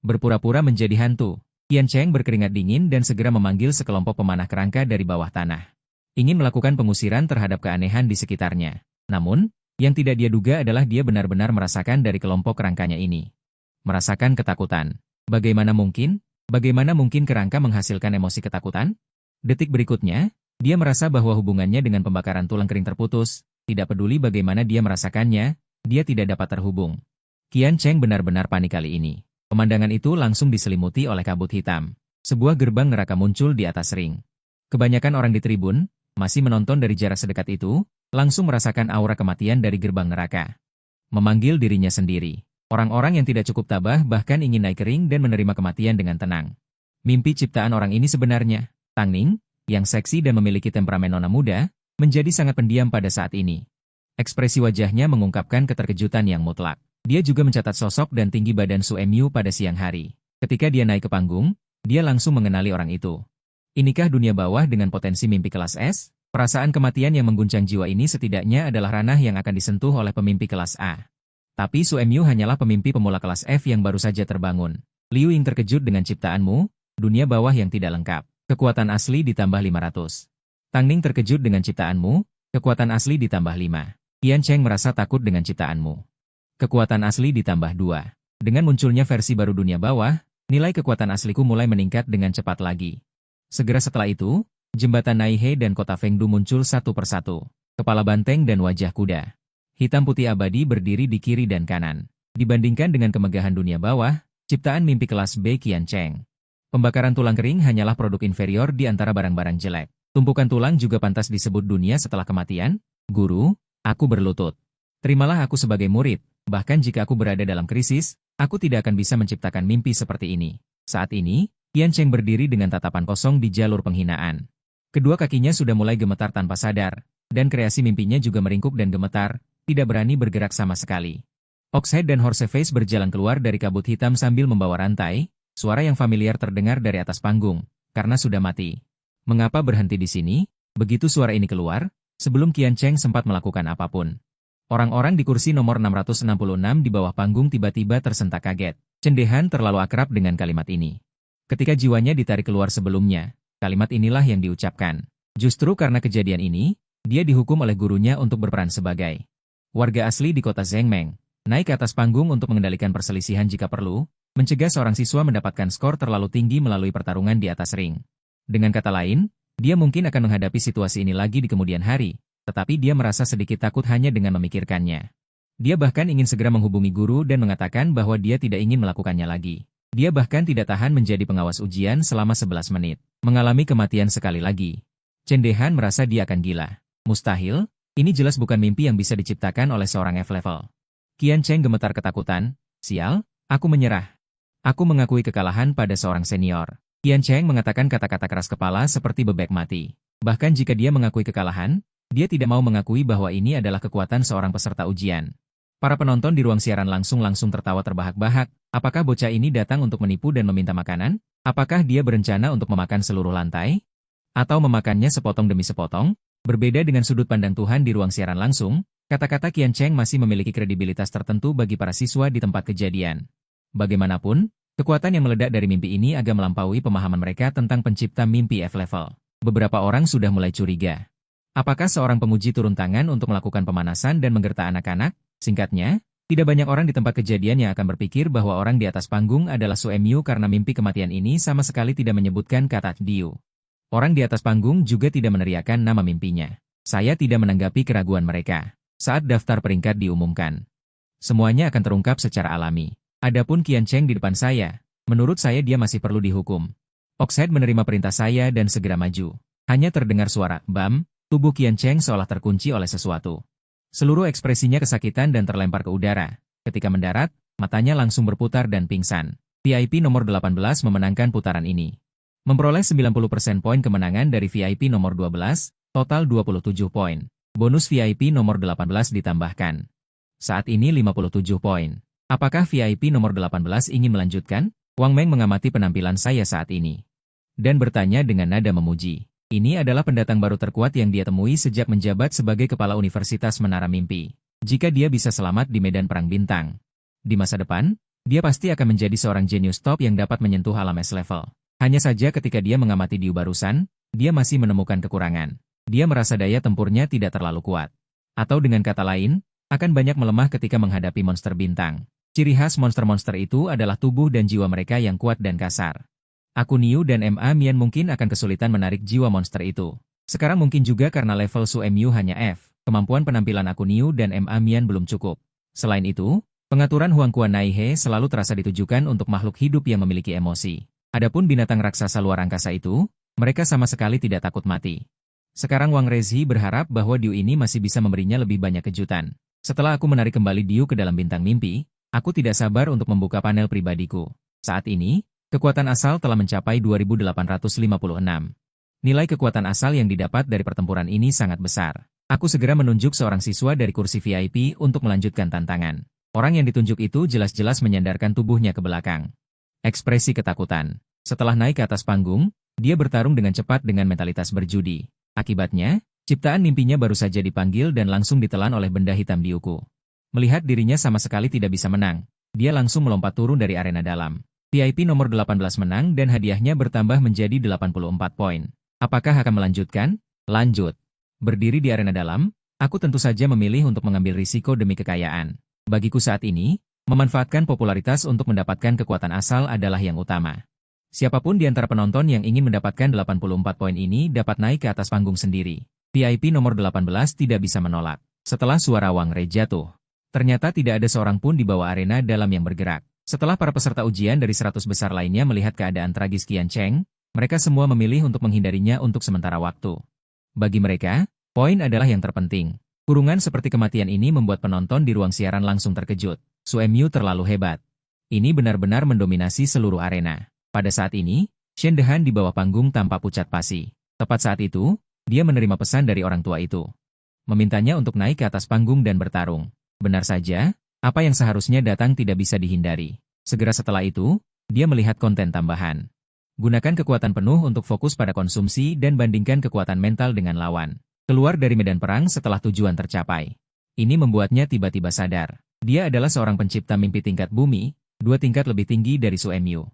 Berpura-pura menjadi hantu, Qian Cheng berkeringat dingin dan segera memanggil sekelompok pemanah kerangka dari bawah tanah. Ingin melakukan pengusiran terhadap keanehan di sekitarnya. Namun, yang tidak dia duga adalah dia benar-benar merasakan dari kelompok kerangkanya ini. Merasakan ketakutan. Bagaimana mungkin? Bagaimana mungkin kerangka menghasilkan emosi ketakutan? Detik berikutnya, dia merasa bahwa hubungannya dengan pembakaran tulang kering terputus, tidak peduli bagaimana dia merasakannya, dia tidak dapat terhubung. Qian Cheng benar-benar panik kali ini. Pemandangan itu langsung diselimuti oleh kabut hitam. Sebuah gerbang neraka muncul di atas ring. Kebanyakan orang di tribun, masih menonton dari jarak sedekat itu, langsung merasakan aura kematian dari gerbang neraka. Memanggil dirinya sendiri. Orang-orang yang tidak cukup tabah bahkan ingin naik ke ring dan menerima kematian dengan tenang. Mimpi ciptaan orang ini sebenarnya, Tang Ning, yang seksi dan memiliki temperamen nona muda, menjadi sangat pendiam pada saat ini. Ekspresi wajahnya mengungkapkan keterkejutan yang mutlak. Dia juga mencatat sosok dan tinggi badan Su Emyu pada siang hari. Ketika dia naik ke panggung, dia langsung mengenali orang itu. Inikah dunia bawah dengan potensi mimpi kelas S? Perasaan kematian yang mengguncang jiwa ini setidaknya adalah ranah yang akan disentuh oleh pemimpi kelas A. Tapi Su Emyu hanyalah pemimpi pemula kelas F yang baru saja terbangun. Liu Ying terkejut dengan ciptaanmu, dunia bawah yang tidak lengkap. Kekuatan asli ditambah 500. Tang Ning terkejut dengan ciptaanmu, kekuatan asli ditambah 5. Qian Cheng merasa takut dengan ciptaanmu. Kekuatan asli ditambah 2. Dengan munculnya versi baru dunia bawah, nilai kekuatan asliku mulai meningkat dengan cepat lagi. Segera setelah itu, jembatan Naihe dan kota Fengdu muncul satu persatu. Kepala banteng dan wajah kuda. Hitam putih abadi berdiri di kiri dan kanan. Dibandingkan dengan kemegahan dunia bawah, ciptaan mimpi kelas B Qian Cheng. Pembakaran tulang kering hanyalah produk inferior di antara barang-barang jelek. Tumpukan tulang juga pantas disebut dunia setelah kematian. Guru, aku berlutut. Terimalah aku sebagai murid, bahkan jika aku berada dalam krisis, aku tidak akan bisa menciptakan mimpi seperti ini. Saat ini, Qian Cheng berdiri dengan tatapan kosong di jalur penghinaan. Kedua kakinya sudah mulai gemetar tanpa sadar, dan kreasi mimpinya juga meringkuk dan gemetar, tidak berani bergerak sama sekali. Oxhead dan Horseface berjalan keluar dari kabut hitam sambil membawa rantai, suara yang familiar terdengar dari atas panggung, karena sudah mati. Mengapa berhenti di sini? Begitu suara ini keluar, sebelum Qian Cheng sempat melakukan apapun. Orang-orang di kursi nomor 666 di bawah panggung tiba-tiba tersentak kaget. Cendehan terlalu akrab dengan kalimat ini. Ketika jiwanya ditarik keluar sebelumnya, kalimat inilah yang diucapkan. Justru karena kejadian ini, dia dihukum oleh gurunya untuk berperan sebagai warga asli di kota Zhengmeng, naik ke atas panggung untuk mengendalikan perselisihan jika perlu, mencegah seorang siswa mendapatkan skor terlalu tinggi melalui pertarungan di atas ring. Dengan kata lain, dia mungkin akan menghadapi situasi ini lagi di kemudian hari, tetapi dia merasa sedikit takut hanya dengan memikirkannya. Dia bahkan ingin segera menghubungi guru dan mengatakan bahwa dia tidak ingin melakukannya lagi. Dia bahkan tidak tahan menjadi pengawas ujian selama 11 menit, mengalami kematian sekali lagi. Cendehan merasa dia akan gila. Mustahil. Ini jelas bukan mimpi yang bisa diciptakan oleh seorang F-level. Qian Cheng gemetar ketakutan. Sial, aku menyerah. Aku mengakui kekalahan pada seorang senior. Qian Cheng mengatakan kata-kata keras kepala seperti bebek mati. Bahkan jika dia mengakui kekalahan, dia tidak mau mengakui bahwa ini adalah kekuatan seorang peserta ujian. Para penonton di ruang siaran langsung tertawa terbahak-bahak. Apakah bocah ini datang untuk menipu dan meminta makanan? Apakah dia berencana untuk memakan seluruh lantai? Atau memakannya sepotong demi sepotong? Berbeda dengan sudut pandang Tuhan di ruang siaran langsung, kata-kata Qian Cheng masih memiliki kredibilitas tertentu bagi para siswa di tempat kejadian. Bagaimanapun, kekuatan yang meledak dari mimpi ini agak melampaui pemahaman mereka tentang pencipta mimpi F-level. Beberapa orang sudah mulai curiga. Apakah seorang penguji turun tangan untuk melakukan pemanasan dan menggerta anak-anak? Singkatnya, tidak banyak orang di tempat kejadian yang akan berpikir bahwa orang di atas panggung adalah Su Emyu karena mimpi kematian ini sama sekali tidak menyebutkan kata Diu. Orang di atas panggung juga tidak meneriakkan nama mimpinya. Saya tidak menanggapi keraguan mereka saat daftar peringkat diumumkan. Semuanya akan terungkap secara alami. Adapun Qian Cheng di depan saya, menurut saya dia masih perlu dihukum. Oxhead menerima perintah saya dan segera maju. Hanya terdengar suara, bam, tubuh Qian Cheng seolah terkunci oleh sesuatu. Seluruh ekspresinya kesakitan dan terlempar ke udara. Ketika mendarat, matanya langsung berputar dan pingsan. VIP nomor 18 memenangkan putaran ini. Memperoleh 90% poin kemenangan dari VIP nomor 12, total 27 poin. Bonus VIP nomor 18 ditambahkan. Saat ini 57 poin. Apakah VIP nomor 18 ingin melanjutkan? Wang Meng mengamati penampilan saya saat ini. Dan bertanya dengan nada memuji. Ini adalah pendatang baru terkuat yang dia temui sejak menjabat sebagai Kepala Universitas Menara Mimpi. Jika dia bisa selamat di medan perang bintang. Di masa depan, dia pasti akan menjadi seorang jenius top yang dapat menyentuh alam S-level. Hanya saja ketika dia mengamati Diu barusan, dia masih menemukan kekurangan. Dia merasa daya tempurnya tidak terlalu kuat. Atau dengan kata lain, akan banyak melemah ketika menghadapi monster bintang. Ciri khas monster-monster itu adalah tubuh dan jiwa mereka yang kuat dan kasar. Aku Niu dan MA Mian mungkin akan kesulitan menarik jiwa monster itu. Sekarang mungkin juga karena level Su Mu hanya F, kemampuan penampilan Aku Niu dan MA Mian belum cukup. Selain itu, pengaturan Huang Kuan Nai He selalu terasa ditujukan untuk makhluk hidup yang memiliki emosi. Adapun binatang raksasa luar angkasa itu, mereka sama sekali tidak takut mati. Sekarang Wang Rezi berharap bahwa Diu ini masih bisa memberinya lebih banyak kejutan. Setelah aku menarik kembali Diu ke dalam bintang mimpi, aku tidak sabar untuk membuka panel pribadiku. Saat ini, kekuatan asal telah mencapai 2856. Nilai kekuatan asal yang didapat dari pertempuran ini sangat besar. Aku segera menunjuk seorang siswa dari kursi VIP untuk melanjutkan tantangan. Orang yang ditunjuk itu jelas-jelas menyandarkan tubuhnya ke belakang. Ekspresi ketakutan. Setelah naik ke atas panggung, dia bertarung dengan cepat dengan mentalitas berjudi. Akibatnya, ciptaan mimpinya baru saja dipanggil dan langsung ditelan oleh benda hitam Diuku. Melihat dirinya sama sekali tidak bisa menang, dia langsung melompat turun dari arena dalam. VIP nomor 18 menang dan hadiahnya bertambah menjadi 84 poin. Apakah akan melanjutkan? Lanjut. Berdiri di arena dalam, aku tentu saja memilih untuk mengambil risiko demi kekayaan. Bagiku saat ini, memanfaatkan popularitas untuk mendapatkan kekuatan asal adalah yang utama. Siapapun di antara penonton yang ingin mendapatkan 84 poin ini dapat naik ke atas panggung sendiri. VIP nomor 18 tidak bisa menolak. Setelah suara Wang Rei jatuh, ternyata tidak ada seorang pun di bawah arena dalam yang bergerak. Setelah para peserta ujian dari 100 besar lainnya melihat keadaan tragis Qian Cheng, mereka semua memilih untuk menghindarinya untuk sementara waktu. Bagi mereka, poin adalah yang terpenting. Kurungan seperti kematian ini membuat penonton di ruang siaran langsung terkejut. Su Mu terlalu hebat. Ini benar-benar mendominasi seluruh arena. Pada saat ini, Shen Dehan di bawah panggung tampak pucat pasi. Tepat saat itu, dia menerima pesan dari orang tua itu. Memintanya untuk naik ke atas panggung dan bertarung. Benar saja, apa yang seharusnya datang tidak bisa dihindari. Segera setelah itu, dia melihat konten tambahan. Gunakan kekuatan penuh untuk fokus pada konsumsi dan bandingkan kekuatan mental dengan lawan. Keluar dari medan perang setelah tujuan tercapai. Ini membuatnya tiba-tiba sadar. Dia adalah seorang pencipta mimpi tingkat bumi, 2 tingkat lebih tinggi dari Su Mu.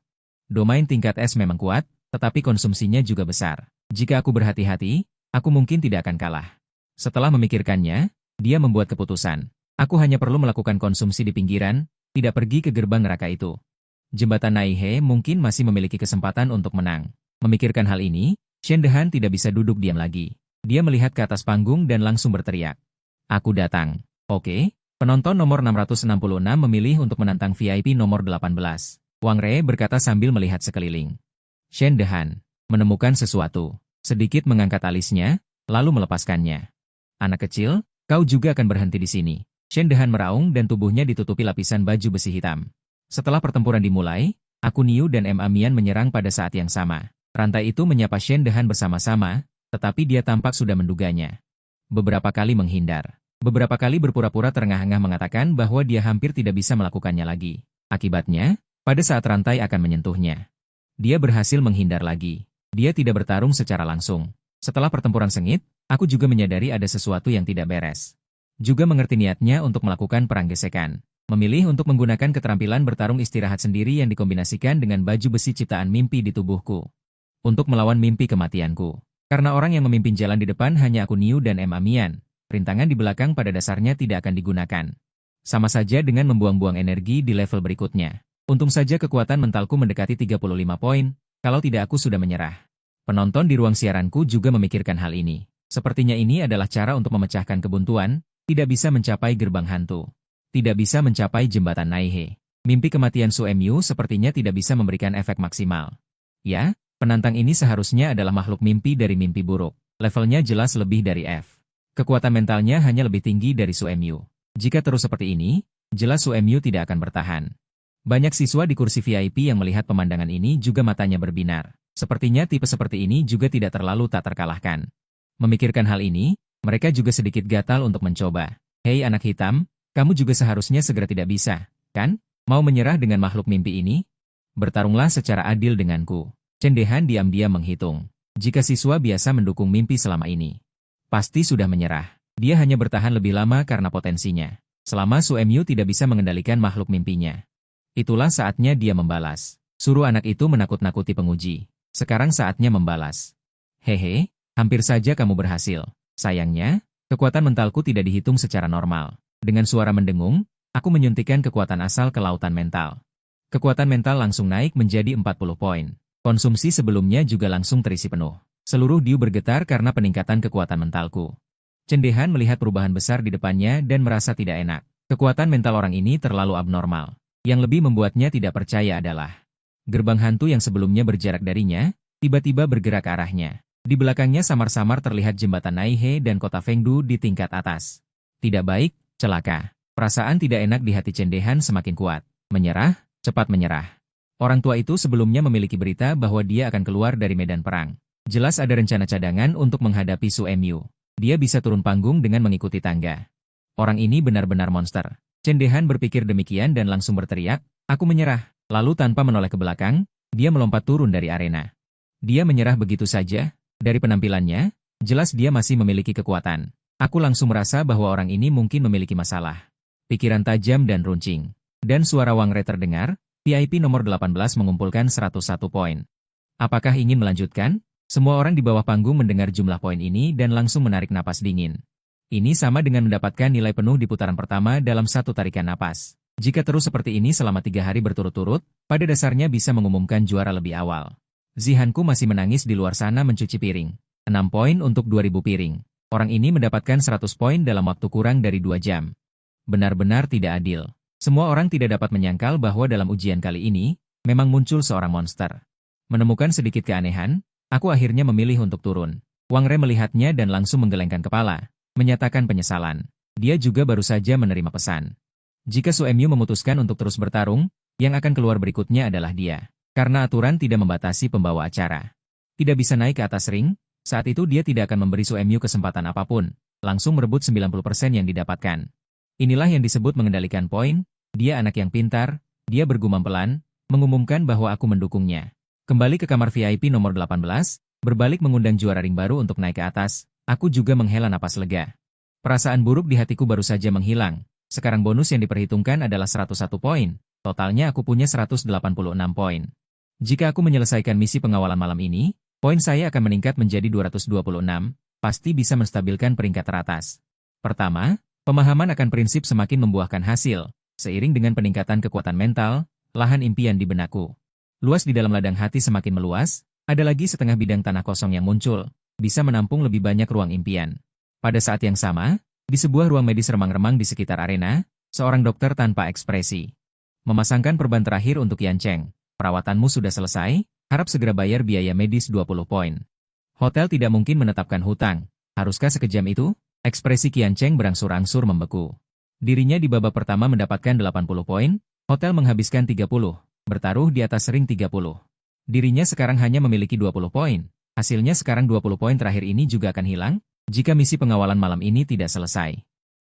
Domain tingkat es memang kuat, tetapi konsumsinya juga besar. Jika aku berhati-hati, aku mungkin tidak akan kalah. Setelah memikirkannya, dia membuat keputusan. Aku hanya perlu melakukan konsumsi di pinggiran, tidak pergi ke gerbang neraka itu. Jembatan Naihe mungkin masih memiliki kesempatan untuk menang. Memikirkan hal ini, Shen Dehan tidak bisa duduk diam lagi. Dia melihat ke atas panggung dan langsung berteriak. Aku datang. Oke, penonton nomor 666 memilih untuk menantang VIP nomor 18. Wang Rei berkata sambil melihat sekeliling. Shen Dehan menemukan sesuatu. Sedikit mengangkat alisnya, lalu melepaskannya. Anak kecil, kau juga akan berhenti di sini. Shen Dehan meraung dan tubuhnya ditutupi lapisan baju besi hitam. Setelah pertempuran dimulai, Aku Niu dan MA Mian menyerang pada saat yang sama. Rantai itu menyapa Shen Dehan bersama-sama, tetapi dia tampak sudah menduganya. Beberapa kali menghindar. Beberapa kali berpura-pura terengah-engah mengatakan bahwa dia hampir tidak bisa melakukannya lagi. Akibatnya, pada saat rantai akan menyentuhnya, dia berhasil menghindar lagi. Dia tidak bertarung secara langsung. Setelah pertempuran sengit, aku juga menyadari ada sesuatu yang tidak beres. Juga mengerti niatnya untuk melakukan perang gesekan. Memilih untuk menggunakan keterampilan bertarung istirahat sendiri yang dikombinasikan dengan baju besi ciptaan mimpi di tubuhku. Untuk melawan mimpi kematianku. Karena orang yang memimpin jalan di depan hanya Aku Niu dan MA Mian, rintangan di belakang pada dasarnya tidak akan digunakan. Sama saja dengan membuang-buang energi di level berikutnya. Untung saja kekuatan mentalku mendekati 35 poin, kalau tidak aku sudah menyerah. Penonton di ruang siaranku juga memikirkan hal ini. Sepertinya ini adalah cara untuk memecahkan kebuntuan. Tidak bisa mencapai gerbang hantu. Tidak bisa mencapai jembatan Naihe. Mimpi kematian Su Mu sepertinya tidak bisa memberikan efek maksimal. Ya, penantang ini seharusnya adalah makhluk mimpi dari mimpi buruk. Levelnya jelas lebih dari F. Kekuatan mentalnya hanya lebih tinggi dari Su Mu. Jika terus seperti ini, jelas Su Mu tidak akan bertahan. Banyak siswa di kursi VIP yang melihat pemandangan ini juga matanya berbinar. Sepertinya tipe seperti ini juga tidak terlalu tak terkalahkan. Memikirkan hal ini, mereka juga sedikit gatal untuk mencoba. Hei anak hitam, kamu juga seharusnya segera tidak bisa, kan? Mau menyerah dengan makhluk mimpi ini? Bertarunglah secara adil denganku. Shen Dehan diam-diam menghitung. Jika siswa biasa mendukung mimpi selama ini, pasti sudah menyerah. Dia hanya bertahan lebih lama karena potensinya. Selama Su Mu tidak bisa mengendalikan makhluk mimpinya. Itulah saatnya dia membalas. Suruh anak itu menakut-nakuti penguji. Sekarang saatnya membalas. Hehe, hampir saja kamu berhasil. Sayangnya, kekuatan mentalku tidak dihitung secara normal. Dengan suara mendengung, aku menyuntikkan kekuatan asal ke lautan mental. Kekuatan mental langsung naik menjadi 40 poin. Konsumsi sebelumnya juga langsung terisi penuh. Seluruh Diu bergetar karena peningkatan kekuatan mentalku. Chen Dehan melihat perubahan besar di depannya dan merasa tidak enak. Kekuatan mental orang ini terlalu abnormal. Yang lebih membuatnya tidak percaya adalah gerbang hantu yang sebelumnya berjarak darinya, tiba-tiba bergerak ke arahnya. Di belakangnya samar-samar terlihat jembatan Naihe dan kota Fengdu di tingkat atas. Tidak baik, celaka. Perasaan tidak enak di hati Chen Dehan semakin kuat. Menyerah, cepat menyerah. Orang tua itu sebelumnya memiliki berita bahwa dia akan keluar dari medan perang. Jelas ada rencana cadangan untuk menghadapi Su Emyu. Dia bisa turun panggung dengan mengikuti tangga. Orang ini benar-benar monster. Chen Dehan berpikir demikian dan langsung berteriak, "Aku menyerah." Lalu tanpa menoleh ke belakang, dia melompat turun dari arena. Dia menyerah begitu saja. Dari penampilannya, jelas dia masih memiliki kekuatan. Aku langsung merasa bahwa orang ini mungkin memiliki masalah. Pikiran tajam dan runcing. Dan suara Wang Re terdengar, VIP nomor 18 mengumpulkan 101 poin. Apakah ingin melanjutkan? Semua orang di bawah panggung mendengar jumlah poin ini dan langsung menarik napas dingin. Ini sama dengan mendapatkan nilai penuh di putaran pertama dalam satu tarikan napas. Jika terus seperti ini selama 3 hari berturut-turut, pada dasarnya bisa mengumumkan juara lebih awal. Zihanku masih menangis di luar sana mencuci piring. 6 poin untuk 2000 piring. Orang ini mendapatkan 100 poin dalam waktu kurang dari 2 jam. Benar-benar tidak adil. Semua orang tidak dapat menyangkal bahwa dalam ujian kali ini, memang muncul seorang monster. Menemukan sedikit keanehan, aku akhirnya memilih untuk turun. Wang Re melihatnya dan langsung menggelengkan kepala, menyatakan penyesalan. Dia juga baru saja menerima pesan. Jika Su Emyu memutuskan untuk terus bertarung, yang akan keluar berikutnya adalah dia. Karena aturan tidak membatasi pembawa acara. Tidak bisa naik ke atas ring, saat itu dia tidak akan memberi Su Emyu kesempatan apapun, langsung merebut 90% yang didapatkan. Inilah yang disebut mengendalikan poin, dia anak yang pintar, dia bergumam pelan, mengumumkan bahwa aku mendukungnya. Kembali ke kamar VIP nomor 18, berbalik mengundang juara ring baru untuk naik ke atas, aku juga menghela napas lega. Perasaan buruk di hatiku baru saja menghilang. Sekarang bonus yang diperhitungkan adalah 101 poin, totalnya aku punya 186 poin. Jika aku menyelesaikan misi pengawalan malam ini, poin saya akan meningkat menjadi 226, pasti bisa menstabilkan peringkat teratas. Pertama, pemahaman akan prinsip semakin membuahkan hasil, seiring dengan peningkatan kekuatan mental, lahan impian di benakku. Luas di dalam ladang hati semakin meluas, ada lagi setengah bidang tanah kosong yang muncul, bisa menampung lebih banyak ruang impian. Pada saat yang sama, di sebuah ruang medis remang-remang di sekitar arena, seorang dokter tanpa ekspresi memasangkan perban terakhir untuk Yan Cheng. Perawatanmu sudah selesai, harap segera bayar biaya medis 20 poin. Hotel tidak mungkin menetapkan hutang. Haruskah sekejam itu? Ekspresi Qian Cheng berangsur-angsur membeku. Dirinya di babak pertama mendapatkan 80 poin, hotel menghabiskan 30. Bertaruh di atas ring 30. Dirinya sekarang hanya memiliki 20 poin. Hasilnya sekarang 20 poin terakhir ini juga akan hilang, jika misi pengawalan malam ini tidak selesai.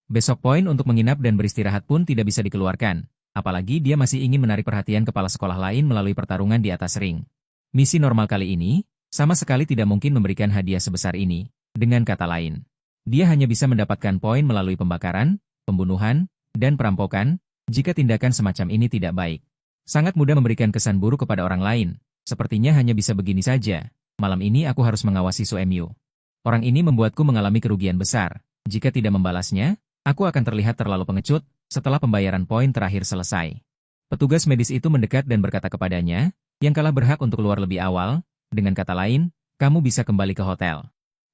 Besok poin untuk menginap dan beristirahat pun tidak bisa dikeluarkan, apalagi dia masih ingin menarik perhatian kepala sekolah lain melalui pertarungan di atas ring. Misi normal kali ini, sama sekali tidak mungkin memberikan hadiah sebesar ini. Dengan kata lain, dia hanya bisa mendapatkan poin melalui pembakaran, pembunuhan, dan perampokan, jika tindakan semacam ini tidak baik. Sangat mudah memberikan kesan buruk kepada orang lain. Sepertinya hanya bisa begini saja. Malam ini aku harus mengawasi Su Emyu. Orang ini membuatku mengalami kerugian besar. Jika tidak membalasnya, aku akan terlihat terlalu pengecut setelah pembayaran poin terakhir selesai. Petugas medis itu mendekat dan berkata kepadanya, yang kalah berhak untuk keluar lebih awal. Dengan kata lain, kamu bisa kembali ke hotel.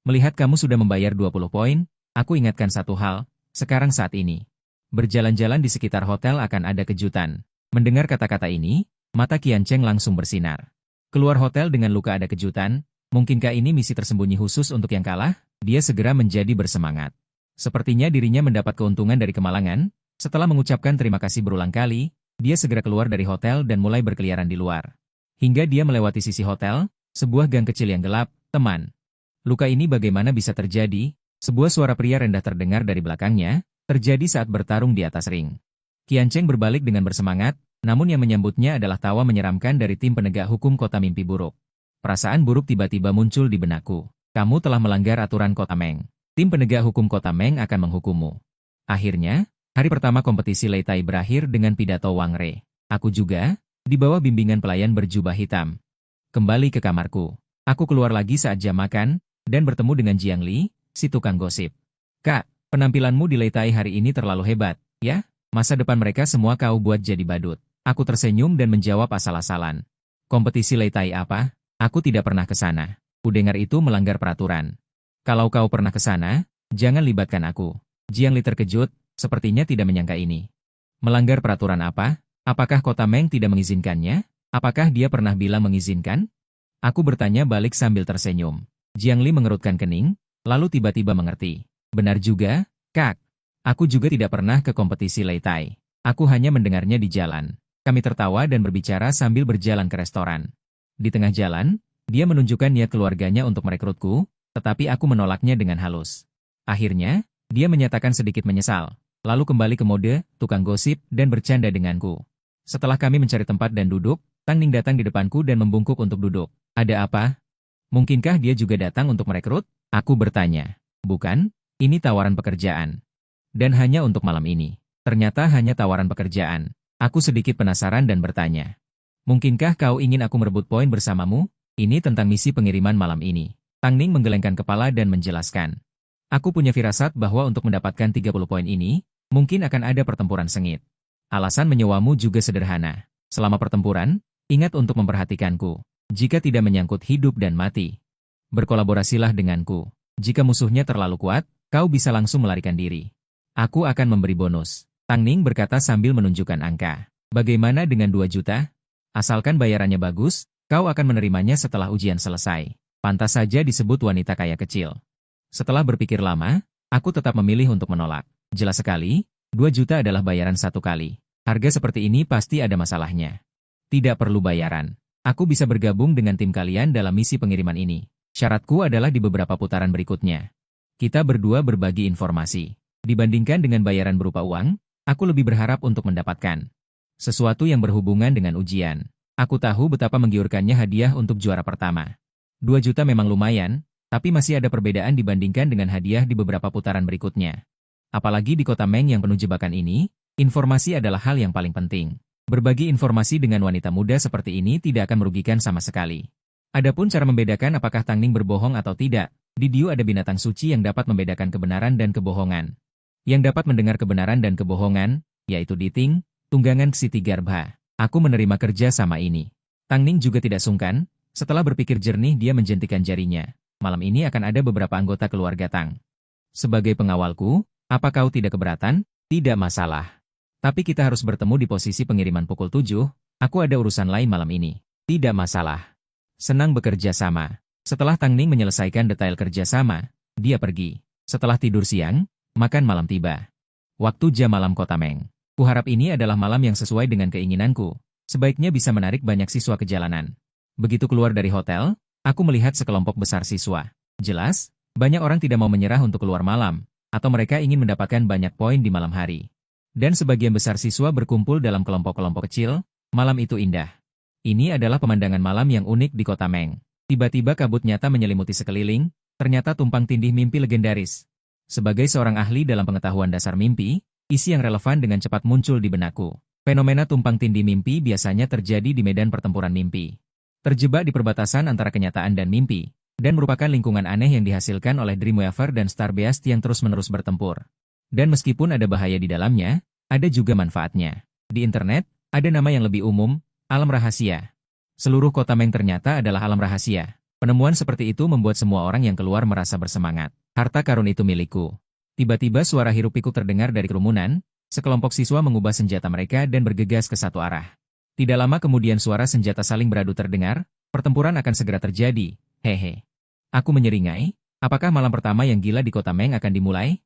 Melihat kamu sudah membayar 20 poin, aku ingatkan satu hal, sekarang saat ini. Berjalan-jalan di sekitar hotel akan ada kejutan. Mendengar kata-kata ini, mata Qian Cheng langsung bersinar. Keluar hotel dengan luka ada kejutan, mungkinkah ini misi tersembunyi khusus untuk yang kalah? Dia segera menjadi bersemangat. Sepertinya dirinya mendapat keuntungan dari kemalangan, setelah mengucapkan terima kasih berulang kali, dia segera keluar dari hotel dan mulai berkeliaran di luar. Hingga dia melewati sisi hotel, sebuah gang kecil yang gelap, teman. Luka ini bagaimana bisa terjadi? Sebuah suara pria rendah terdengar dari belakangnya, terjadi saat bertarung di atas ring. Qian Cheng berbalik dengan bersemangat, namun yang menyambutnya adalah tawa menyeramkan dari tim penegak hukum kota mimpi buruk. Perasaan buruk tiba-tiba muncul di benakku. Kamu telah melanggar aturan kota Meng. Tim penegak hukum kota Meng akan menghukummu. Akhirnya, hari pertama kompetisi Lei Tai berakhir dengan pidato Wang Re. Aku juga, di bawah bimbingan pelayan berjubah hitam. Kembali ke kamarku. Aku keluar lagi saat jam makan, dan bertemu dengan Jiang Li, si tukang gosip. Kak, penampilanmu di Lei Tai hari ini terlalu hebat, ya? Masa depan mereka semua kau buat jadi badut. Aku tersenyum dan menjawab asal-asalan. Kompetisi Lei Tai apa? Aku tidak pernah ke sana. Kudengar itu melanggar peraturan. Kalau kau pernah ke sana, jangan libatkan aku. Jiang Li terkejut, sepertinya tidak menyangka ini. Melanggar peraturan apa? Apakah kota Meng tidak mengizinkannya? Apakah dia pernah bilang mengizinkan? Aku bertanya balik sambil tersenyum. Jiang Li mengerutkan kening, lalu tiba-tiba mengerti. Benar juga, Kak. Aku juga tidak pernah ke kompetisi Lei Tai. Aku hanya mendengarnya di jalan. Kami tertawa dan berbicara sambil berjalan ke restoran. Di tengah jalan, dia menunjukkan niat keluarganya untuk merekrutku, tetapi aku menolaknya dengan halus. Akhirnya, dia menyatakan sedikit menyesal, lalu kembali ke mode, tukang gosip, dan bercanda denganku. Setelah kami mencari tempat dan duduk, Tang Ning datang di depanku dan membungkuk untuk duduk. Ada apa? Mungkinkah dia juga datang untuk merekrut? Aku bertanya. Bukan, ini tawaran pekerjaan. Dan hanya untuk malam ini. Ternyata hanya tawaran pekerjaan. Aku sedikit penasaran dan bertanya. Mungkinkah kau ingin aku merebut poin bersamamu? Ini tentang misi pengiriman malam ini. Tang Ning menggelengkan kepala dan menjelaskan. Aku punya firasat bahwa untuk mendapatkan 30 poin ini, mungkin akan ada pertempuran sengit. Alasan menyewamu juga sederhana. Selama pertempuran, ingat untuk memperhatikanku. Jika tidak menyangkut hidup dan mati, berkolaborasilah denganku. Jika musuhnya terlalu kuat, kau bisa langsung melarikan diri. Aku akan memberi bonus. Tang Ning berkata sambil menunjukkan angka. Bagaimana dengan 2 juta? Asalkan bayarannya bagus, kau akan menerimanya setelah ujian selesai. Pantas saja disebut wanita kaya kecil. Setelah berpikir lama, aku tetap memilih untuk menolak. Jelas sekali, 2 juta adalah bayaran 1 kali. Harga seperti ini pasti ada masalahnya. Tidak perlu bayaran. Aku bisa bergabung dengan tim kalian dalam misi pengiriman ini. Syaratku adalah di beberapa putaran berikutnya. Kita berdua berbagi informasi. Dibandingkan dengan bayaran berupa uang, aku lebih berharap untuk mendapatkan sesuatu yang berhubungan dengan ujian. Aku tahu betapa menggiurkannya hadiah untuk juara pertama. 2 juta memang lumayan, tapi masih ada perbedaan dibandingkan dengan hadiah di beberapa putaran berikutnya. Apalagi di kota Meng yang penuh jebakan ini, informasi adalah hal yang paling penting. Berbagi informasi dengan wanita muda seperti ini tidak akan merugikan sama sekali. Adapun cara membedakan apakah Tang Ning berbohong atau tidak, di Diu ada binatang suci yang dapat membedakan kebenaran dan kebohongan. Yang dapat mendengar kebenaran dan kebohongan, yaitu Diting, tunggangan Siti Garbha. Aku menerima kerja sama ini. Tang Ning juga tidak sungkan, setelah berpikir jernih dia menjentikan jarinya. Malam ini akan ada beberapa anggota keluarga Tang. Sebagai pengawalku, apa kau tidak keberatan? Tidak masalah. Tapi kita harus bertemu di posisi pengiriman pukul 7, aku ada urusan lain malam ini. Tidak masalah. Senang bekerja sama. Setelah Tang Ning menyelesaikan detail kerja sama, dia pergi. Setelah tidur siang, makan malam tiba. Waktu jam malam kota Meng. Kuharap ini adalah malam yang sesuai dengan keinginanku. Sebaiknya bisa menarik banyak siswa ke jalanan. Begitu keluar dari hotel, aku melihat sekelompok besar siswa. Jelas, banyak orang tidak mau menyerah untuk keluar malam, atau mereka ingin mendapatkan banyak poin di malam hari. Dan sebagian besar siswa berkumpul dalam kelompok-kelompok kecil. Malam itu indah. Ini adalah pemandangan malam yang unik di kota Meng. Tiba-tiba kabut nyata menyelimuti sekeliling, ternyata tumpang tindih mimpi legendaris. Sebagai seorang ahli dalam pengetahuan dasar mimpi, isi yang relevan dengan cepat muncul di benakku. Fenomena tumpang tindih mimpi biasanya terjadi di medan pertempuran mimpi. Terjebak di perbatasan antara kenyataan dan mimpi, dan merupakan lingkungan aneh yang dihasilkan oleh Dreamweaver dan Starbeast yang terus-menerus bertempur. Dan meskipun ada bahaya di dalamnya, ada juga manfaatnya. Di internet, ada nama yang lebih umum, alam rahasia. Seluruh kota Meng ternyata adalah alam rahasia. Penemuan seperti itu membuat semua orang yang keluar merasa bersemangat. Harta karun itu milikku. Tiba-tiba suara hiruk-pikuk terdengar dari kerumunan, sekelompok siswa mengubah senjata mereka dan bergegas ke satu arah. Tidak lama kemudian suara senjata saling beradu terdengar, pertempuran akan segera terjadi, hehe. Aku menyeringai, apakah malam pertama yang gila di kota Meng akan dimulai?